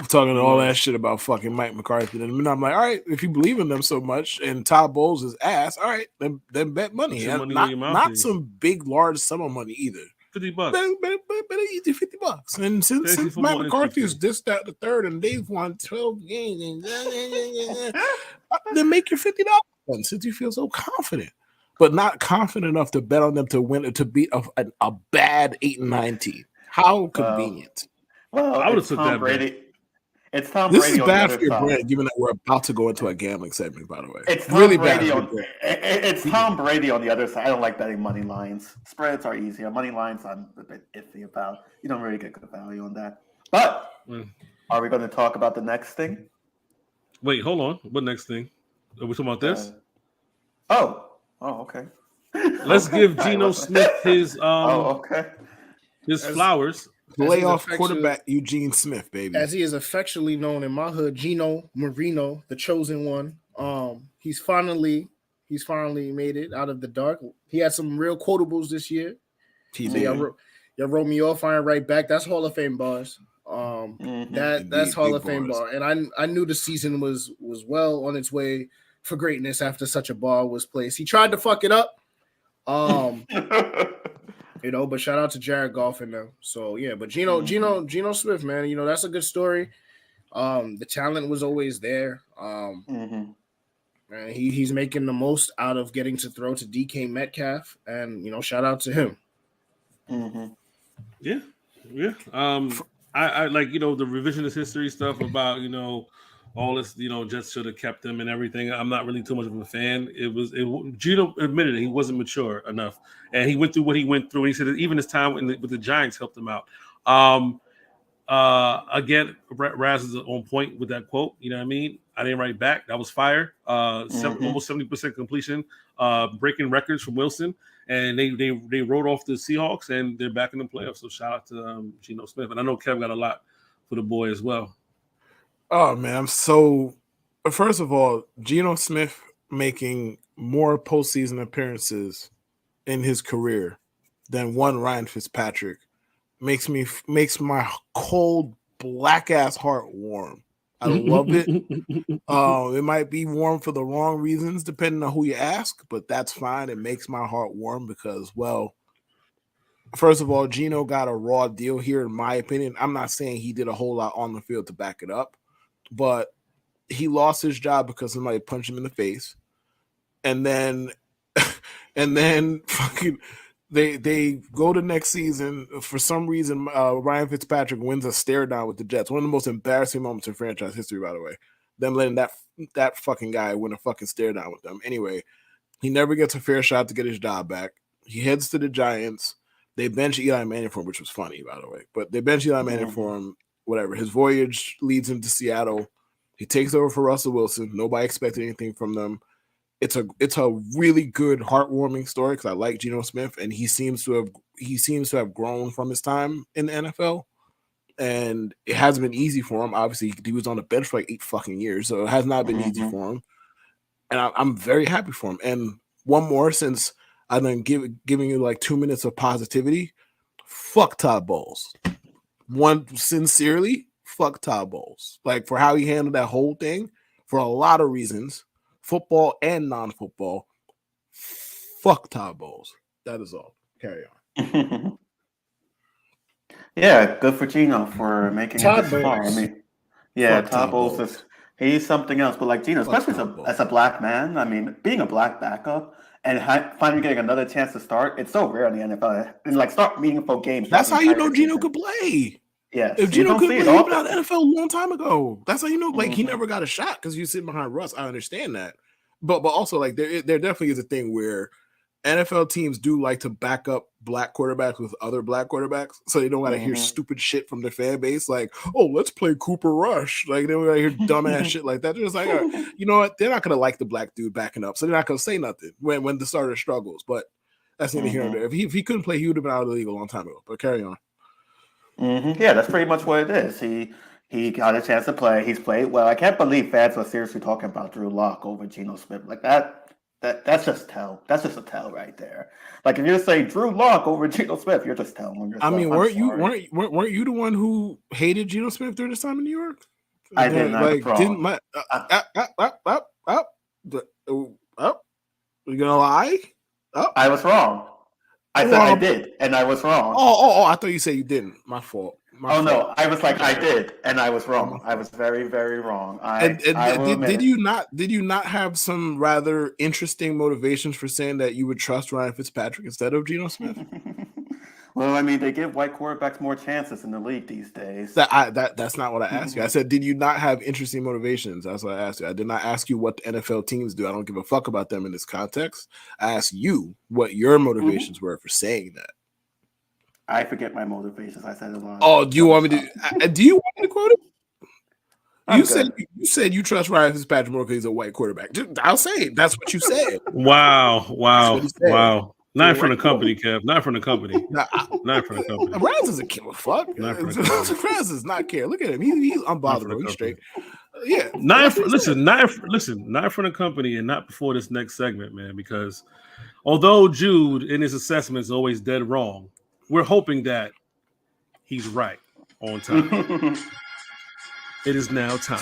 talking all that shit about fucking Mike McCarthy. And I'm like, all right, if you believe in them so much and Todd Bowles is ass, all right, then bet money. Not some big large sum of money either. $50. Better easy $50. And since Mike McCarthy is this, that, the third, and they've won 12 games, then make your $50 since you feel so confident, but not confident enough to bet on them to win, to beat a bad 8-9 team. How convenient. Well, I would have took that Brady. It's Tom Brady. This is bad for your brand, given that we're about to go into a gambling segment, by the way. It's really bad. It's Tom Brady on the other side. I don't like betting money lines. Spreads are easier. Money lines I'm a bit iffy about. You don't really get good value on that. But are we going to talk about the next thing? Wait, hold on. What next thing? Are we talking about this? Okay. Let's give Geno Smith his okay. His flowers. Playoff quarterback Eugene Smith, baby. As he is affectionately known in my hood, Gino Marino, the chosen one. He's finally made it out of the dark. He had some real quotables this year. Y'all wrote me off, I ain't right back. That's Hall of Fame bars. That's Hall of Fame bar. And I knew the season was well on its way for greatness after such a bar was placed. He tried to fuck it up. But shout out to Jared Goff and them. So yeah, but Geno Smith, man, that's a good story. The talent was always there. And he's making the most out of getting to throw to DK Metcalf, and shout out to him. Yeah. I like the revisionist history stuff about all this Jets should have kept him and everything. I'm not really too much of a fan. Gino admitted he wasn't mature enough, and he went through what he went through. And he said that even his time with the Giants helped him out. Again, Raz is on point with that quote. You know what I mean? I didn't write back. That was fire. Almost 70% completion, breaking records from Wilson. And they wrote off the Seahawks, and they're back in the playoffs. So shout out to Geno Smith. And I know Kev got a lot for the boy as well. Oh, man. So, first of all, Geno Smith making more postseason appearances in his career than one Ryan Fitzpatrick makes my cold, black-ass heart warm. I love it. It might be warm for the wrong reasons, depending on who you ask, but that's fine. It makes my heart warm because, well, first of all, Geno got a raw deal here, in my opinion. I'm not saying he did a whole lot on the field to back it up, but he lost his job because somebody punched him in the face. And then fucking they go to next season. For some reason, Ryan Fitzpatrick wins a stare down with the Jets. One of the most embarrassing moments in franchise history, by the way. Them letting that fucking guy win a fucking stare down with them. Anyway, he never gets a fair shot to get his job back. He heads to the Giants. They bench Eli Manning for him, which was funny, by the way. But they bench Eli Manning for him. Whatever. His voyage leads him to Seattle. He takes over for Russell Wilson. Nobody expected anything from them. It's a really good, heartwarming story because I like Geno Smith, and he seems to have grown from his time in the NFL. And it hasn't been easy for him. Obviously, he was on the bench for like 8 fucking years, so it has not been easy for him. And I'm very happy for him. And one more, since I've been giving you like 2 minutes of positivity. Fuck Todd Bowles. One, sincerely, fuck Todd Bowles. Like, for how he handled that whole thing, for a lot of reasons, football and non-football. Fuck Todd Bowles. That is all. Carry on. Yeah, good for Geno for making it this far. I mean, yeah, Todd Bowles he's something else. But like Geno, especially as a black man, I mean, being a black backup and finally getting another chance to start, it's so rare in the NFL. And like start meaningful games. That's how you know Geno could play. Yeah, if Geno could play, he would out of the NFL a long time ago. That's how you know, like he never got a shot because you sit behind Russ. I understand that, but also like there definitely is a thing where NFL teams do like to back up black quarterbacks with other black quarterbacks, so they don't got to hear stupid shit from their fan base, like, "Oh, let's play Cooper Rush." Like they don't got to hear dumbass shit like that. They're just like, you know what? They're not gonna like the black dude backing up, so they're not gonna say nothing when the starter struggles. But that's neither here nor there. If he couldn't play, he would have been out of the league a long time ago. But carry on. Yeah, that's pretty much what it is. He got a chance to play. He's played well. I can't believe fans were seriously talking about Drew Lock over Geno Smith like that. That's just tell. That's just a tell right there. Like if you say Drew Lock over Geno Smith, you're just telling yourself. I mean, weren't you the one who hated Geno Smith during this time in New York? I did not. Like, didn't my you gonna lie? I was wrong. I said I did, and I was wrong. Oh! I thought you said you didn't. My fault. No, I was like I did, and I was wrong. I was very, very wrong. Did you not have some rather interesting motivations for saying that you would trust Ryan Fitzpatrick instead of Geno Smith? Well, I mean, they give white quarterbacks more chances in the league these days. That's not what I asked you. I said, did you not have interesting motivations? That's what I asked you. I did not ask you what the NFL teams do. I don't give a fuck about them in this context. I asked you what your motivations were for saying that. I forget my motivations. I said a lot. Oh, do you want me to? Do you want me to quote him? You said you trust Ryan Fitzpatrick more because he's a white quarterback. I'll say it. That's what you said. Wow. Not from the company, Kev. Not from the company. Not from the company. Raz doesn't give a fuck. Raz does not care. Look at him. He's unbothered. He's straight. Yeah. Not from the company, and not before this next segment, man. Because although Jude in his assessment is always dead wrong, we're hoping that he's right on time. It is now time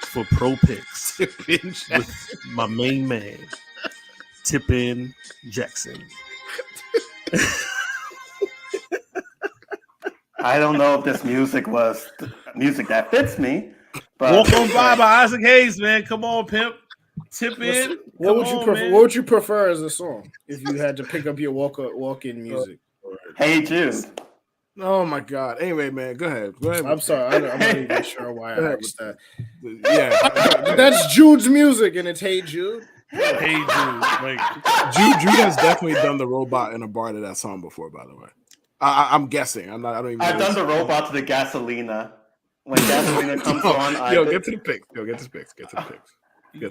for Pro Picks with my main man, Tippin Jackson. I don't know if this music was music that fits me. But Walk on by Isaac Hayes, man. Come on, pimp. Tip in. What would you prefer as a song if you had to pick up your walk-in music? Hey Jude. Oh my God. Anyway, man, go ahead. I'm sorry. I'm not even sure why I asked that. Yeah. That's Jude's music, and it's Hey Jude. Hey Jude. Like Jude has definitely done the robot in a bar to that song before, by the way. I'm guessing. I don't even know. I've done the robot to the Gasolina. When Gasolina comes on, get to the picks. Get to the picks.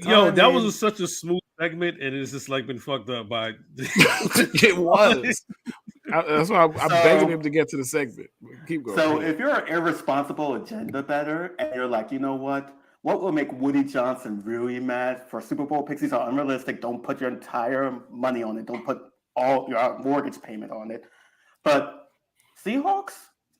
That was such a smooth segment, and it's just like been fucked up by. It was. That's why I'm begging him to get to the segment. Keep going. So if you're an irresponsible agenda better, and you're like, you know what will make Woody Johnson really mad for Super Bowl picks? These are unrealistic. Don't put your entire money on it. Don't put all your mortgage payment on it. But Seahawks,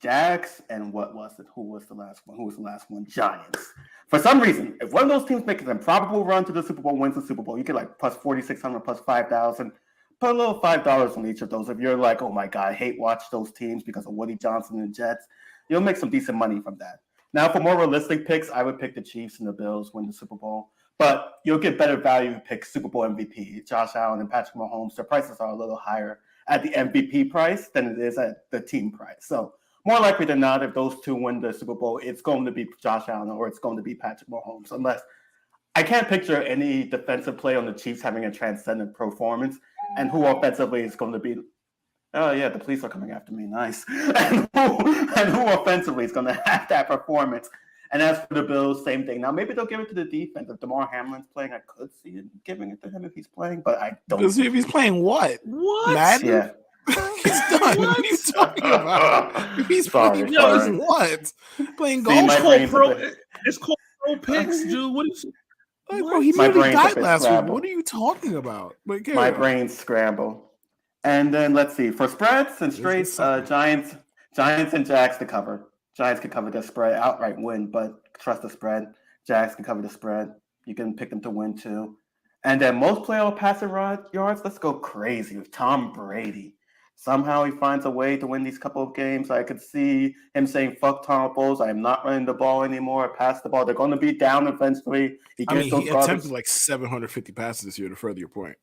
Jags, and what was it? Who was the last one? Giants. For some reason, if one of those teams makes an improbable run to the Super Bowl, wins the Super Bowl, you get like plus 4,600, plus 5,000. Put a little $5 on each of those. If you're like, oh my God, I hate watch those teams because of Woody Johnson and Jets, you'll make some decent money from that. Now, for more realistic picks, I would pick the Chiefs and the Bills win the Super Bowl. But you'll get better value if you pick Super Bowl MVP, Josh Allen and Patrick Mahomes. Their prices are a little higher at the MVP price than it is at the team price. So more likely than not, if those two win the Super Bowl, it's going to be Josh Allen or it's going to be Patrick Mahomes. Unless I can't picture any defensive play on the Chiefs having a transcendent performance. And who offensively is going to be, oh yeah, the police are coming after me, nice. and who offensively is going to have that performance. And as for the Bills, same thing. Now, maybe they'll give it to the defense. If DeMar Hamlin's playing, I could see it giving it to him if he's playing, but I don't. See if he's playing what? Madden? Yeah. He's done. What are you talking about? If he's playing what? Playing golf? It's called Pro Picks, dude. What is it? Like, bro, he literally died last week. What are you talking about? My brain's scramble. And then let's see. For spreads and straights, Giants and Jags to cover. Giants can cover the spread, outright win, but trust the spread. Jags can cover the spread. You can pick them to win too. And then most playoff passing yards, let's go crazy with Tom Brady. Somehow he finds a way to win these couple of games. I could see him saying, fuck Tom Bowles. I am not running the ball anymore. Pass the ball. They're going to be down eventually. He attempted like 750 passes this year, to further your point.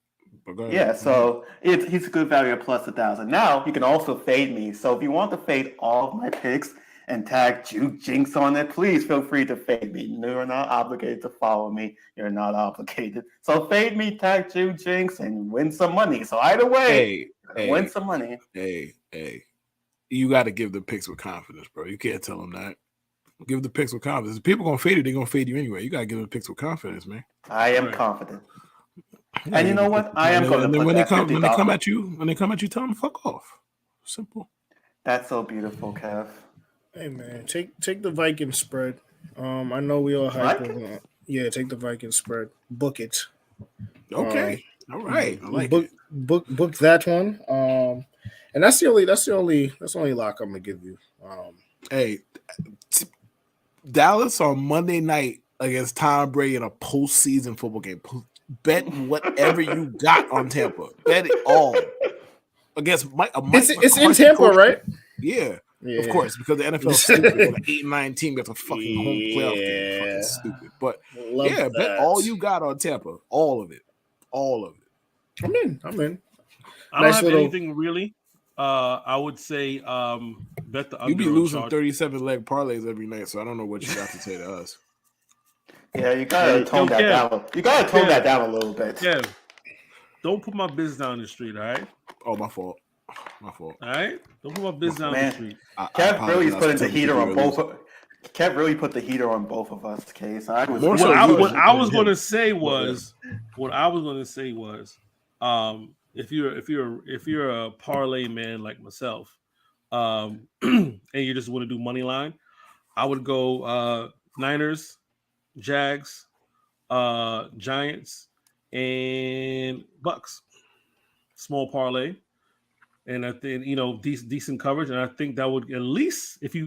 But go ahead. Yeah, so he's a good value at plus 1,000. Now, you can also fade me. So if you want to fade all of my picks and tag Jude Jinx on it, please feel free to fade me. You're not obligated to follow me. You're not obligated. So fade me, tag Jude Jinx, and win some money. So either way, win some money. Hey, you got to give the picks with confidence, bro. You can't tell them that. Give the picks with confidence. If people going to fade it, they're going to fade you anyway. You got to give them the picks with confidence, man. I am confident. And you know what? I am going to put when they come at you, tell them fuck off. Simple. That's so beautiful, Kev. Hey man, take the Vikings spread. I know we all hype on. Yeah, take the Vikings spread. Book it. Okay. All right. I like book that one. And that's the only lock I'm gonna give you. Hey, Dallas on Monday night against Tom Brady in a postseason football game. Bet whatever you got on Tampa. Bet it all against Mike. It's in Tampa, right? Yeah. Yeah. Of course, because the NFL is stupid. With an 8-9 team gets a fucking home playoff game. Fucking stupid. But bet all you got on Tampa. All of it. I'm in. I don't have anything really. I would say bet the under. You be losing 37-leg parlays every night, so I don't know what you got to say to us. Yeah, you gotta tone that down. You gotta tone that down a little bit. Yeah. Don't put my business down the street, all right? Oh, my fault. All right? Don't put my business down the street. Kev really putting the heater on both. Kev really put the heater on both of us, Case. What I was going to say was, if you're a parlay man like myself, and you just want to do money line, I would go Niners, Jags, Giants, and Bucks. Small parlay, and I think decent coverage, and I think that would at least if you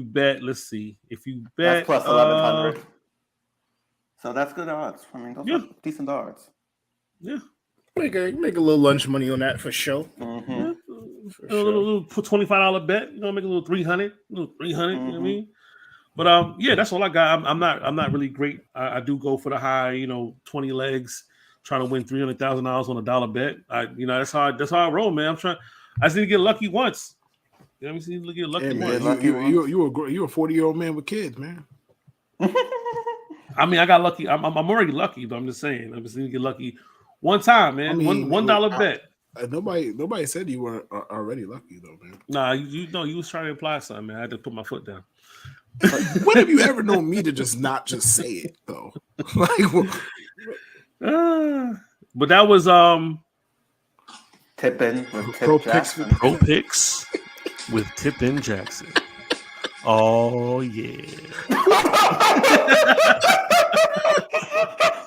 bet, let's see, if you bet that's plus 1100. So that's good odds. I mean, those are decent odds. Yeah. Make a little lunch money on that for sure. Mm-hmm. Yeah. A little $25 bet, make a little 300, Mm-hmm. You know what I mean? But that's all I got. I'm not really great. I do go for the high, 20 legs, trying to win $300,000 on a dollar bet. That's how I roll, man. I just need to get lucky once. You know what I mean? To get lucky once. You a 40-year-old man with kids, man. I mean, I got lucky. I'm already lucky, but I'm just saying. I just need to get lucky one time, man. $1 bet. Nobody said you weren't already lucky though, man. Nah, you was trying to imply something, man. I had to put my foot down. When have you ever known me to just not just say it though? But that was Tippin with Pro Picks with Tippin Jackson. Oh yeah.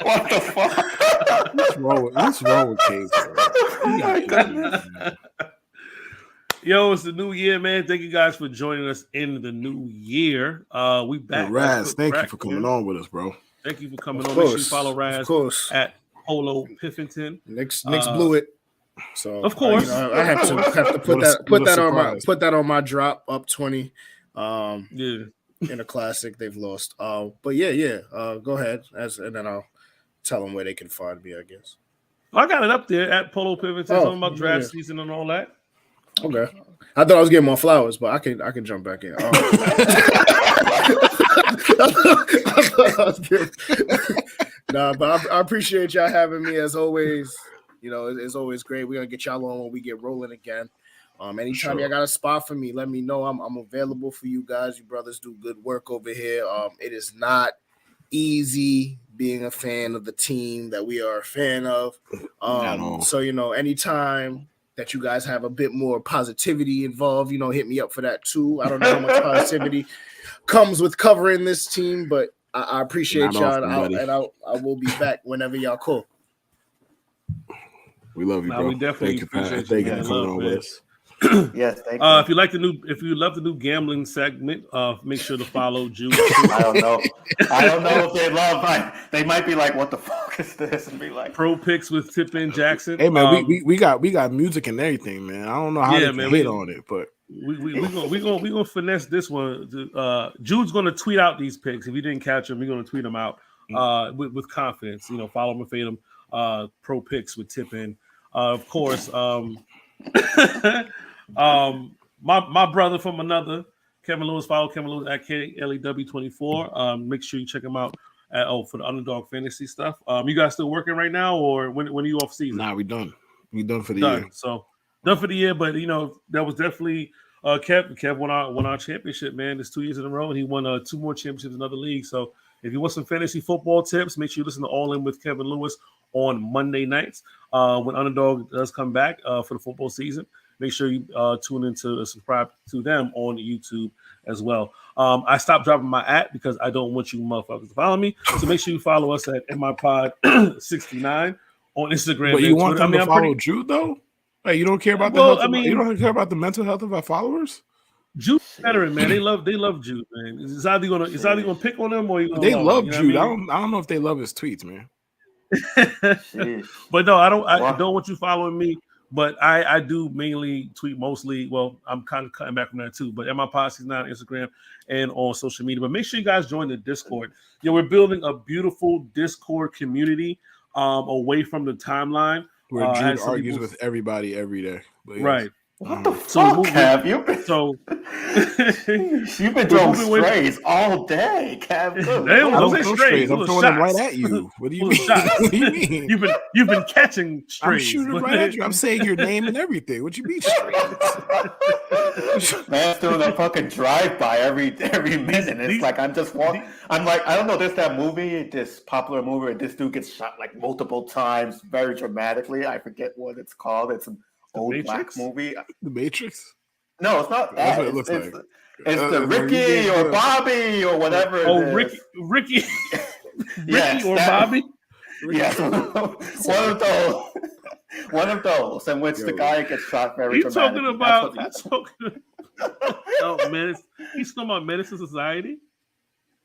What the fuck? What's wrong with Case? Yo, it's the new year, man. Thank you guys for joining us in the new year. We back. Hey, Raz, thank you for coming on with us, bro. Thank you for coming on. Make sure you follow Raz at Polo Piffington. Knicks blew it. So of course, I have to put that on my drop up 20. In a classic, they've lost. But yeah. Go ahead, and then I'll tell them where they can find me, I guess. I got it up there at Polo Pivots. Talking about draft season and all that. Okay, I thought I was getting more flowers, but I can jump back in. But I appreciate y'all having me as always. It's always great. We're gonna get y'all on when we get rolling again. Anytime y'all got a spot for me, let me know. I'm available for you guys. You brothers do good work over here. It is not easy being a fan of the team that we are a fan of. So anytime that you guys have a bit more positivity involved, hit me up for that too. I don't know how much positivity comes with covering this team, but I appreciate y'all, and I will be back whenever y'all call. We love you, bro. We definitely appreciate you for coming on with us. Yes, thank you. If you love the new gambling segment, make sure to follow Jude. I don't know if they love. They might be like, "What the fuck is this?" And be like, "Pro Picks with Tippin Jackson." Hey man, we got music and everything, man. I don't know how to hit on it, but we gonna finesse this one. Jude's gonna tweet out these picks. If you didn't catch them, we're gonna tweet them out with confidence. Follow him and fade him. Pro Picks with Tippin. Of course. My brother from another, Kevin Lewis. Follow Kevin Lewis at KLEW24. Make sure you check him out for the Underdog Fantasy stuff. You guys still working right now, or when are you off season? Nah, we done. We done for the year. So done for the year, but that was definitely Kev won our championship, man. It's 2 years in a row, and he won 2 more championships in another league. So if you want some fantasy football tips, make sure you listen to All In with Kevin Lewis on Monday nights when Underdog does come back for the football season. Make sure you tune into subscribe to them on YouTube as well. I stopped dropping my @ because I don't want you motherfuckers to follow me. So make sure you follow us at MIPod69 on Instagram. But you want them to follow Jude though? Hey, you don't care about you don't care about the mental health of our followers? Jude's veteran, man. They love Jude, man. It's either gonna pick on them or they love Jude. I don't know if they love his tweets, man. But no, I don't want you following me. But I do mainly tweet mostly. Well, I'm kind of cutting back from that too. But MIPod69 on Instagram and on social media. But make sure you guys join the Discord. We're building a beautiful Discord community away from the timeline. Where Jude argues with everybody every day. Right. What the fuck have you been? So you've been throwing strays all day, Cav. Don't say strays. I'm throwing them right at you. What do you mean? What do you mean? You've been catching strays. I'm shooting right at you. I'm saying your name and everything. What you mean strays? Man's doing a fucking drive-by every minute. It's like I'm just walking. I'm like, I don't know. There's that movie, this popular movie where this dude gets shot like multiple times, very dramatically. I forget what it's called. It's an old black movie. The Matrix? No, it's not that. That's what it looks like. It's the Ricky or Bobby or whatever. Ricky yes, or Bobby. Yes, one of those, in which the guy gets shot very dramatically. Oh man, he's talking about Menace to Society.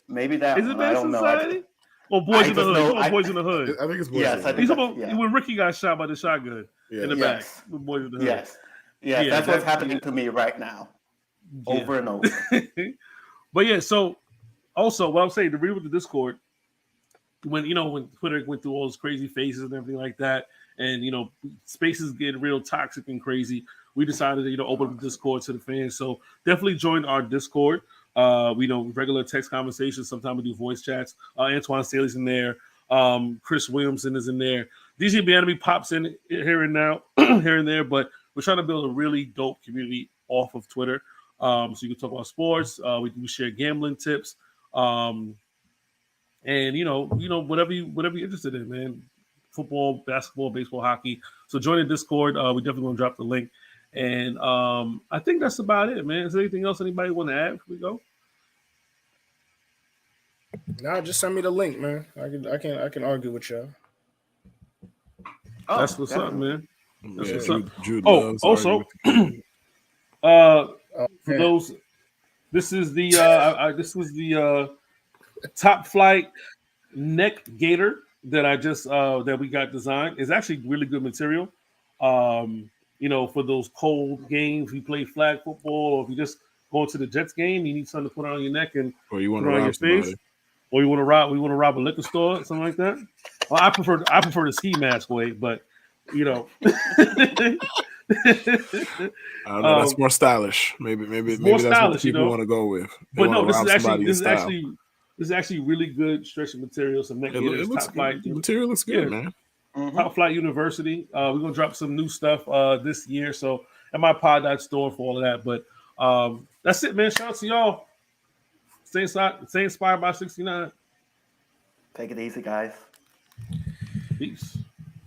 Maybe that. Is it Menace to Society? Or Boys in the Hood? Boys in the Hood. I think it's Boys. Yes, he's about when Ricky got shot by the shotgun in the back. With Boys in the Hood. Yes, that's what's happening to me right now, over and over. But yeah, so also what I'm saying, to read with the Discord, when Twitter went through all those crazy faces and everything like that, and spaces getting real toxic and crazy, we decided to open up the Discord to the fans. So definitely join our Discord. We regular text conversations. Sometimes we do voice chats. Antoine Staley's in there. Chris Williamson is in there. DJ Banami pops in here and now, here and there, but we're trying to build a really dope community off of Twitter. So you can talk about sports. We share gambling tips. And whatever you're interested in, man. Football, basketball, baseball, hockey. So join the Discord. We definitely gonna drop the link. And I think that's about it, man. Is there anything else anybody want to add before we go? No, just send me the link, man. I can argue with y'all. That's what's up, man. That's what's up. Jude also, for those, this is the this was the Top Flight neck gaiter that I just that we got designed. It's actually really good material. For those cold games, you play flag football, or if you just go to the Jets game, you need something to put on your neck and or you want put to on your face, or you want to rob a liquor store, something like that. Well, I prefer the ski mask way, but I don't know. That's more stylish. Maybe that's what the people want to go with. But no, this is actually really good stretching material. Some neck gaiters. Top Flight material looks good, man. Mm-hmm. Top Flight University. We're gonna drop some new stuff this year. So at my pod.store for all of that. But that's it, man. Shout out to y'all. Stay inspired by 69. Take it easy, guys. Peace.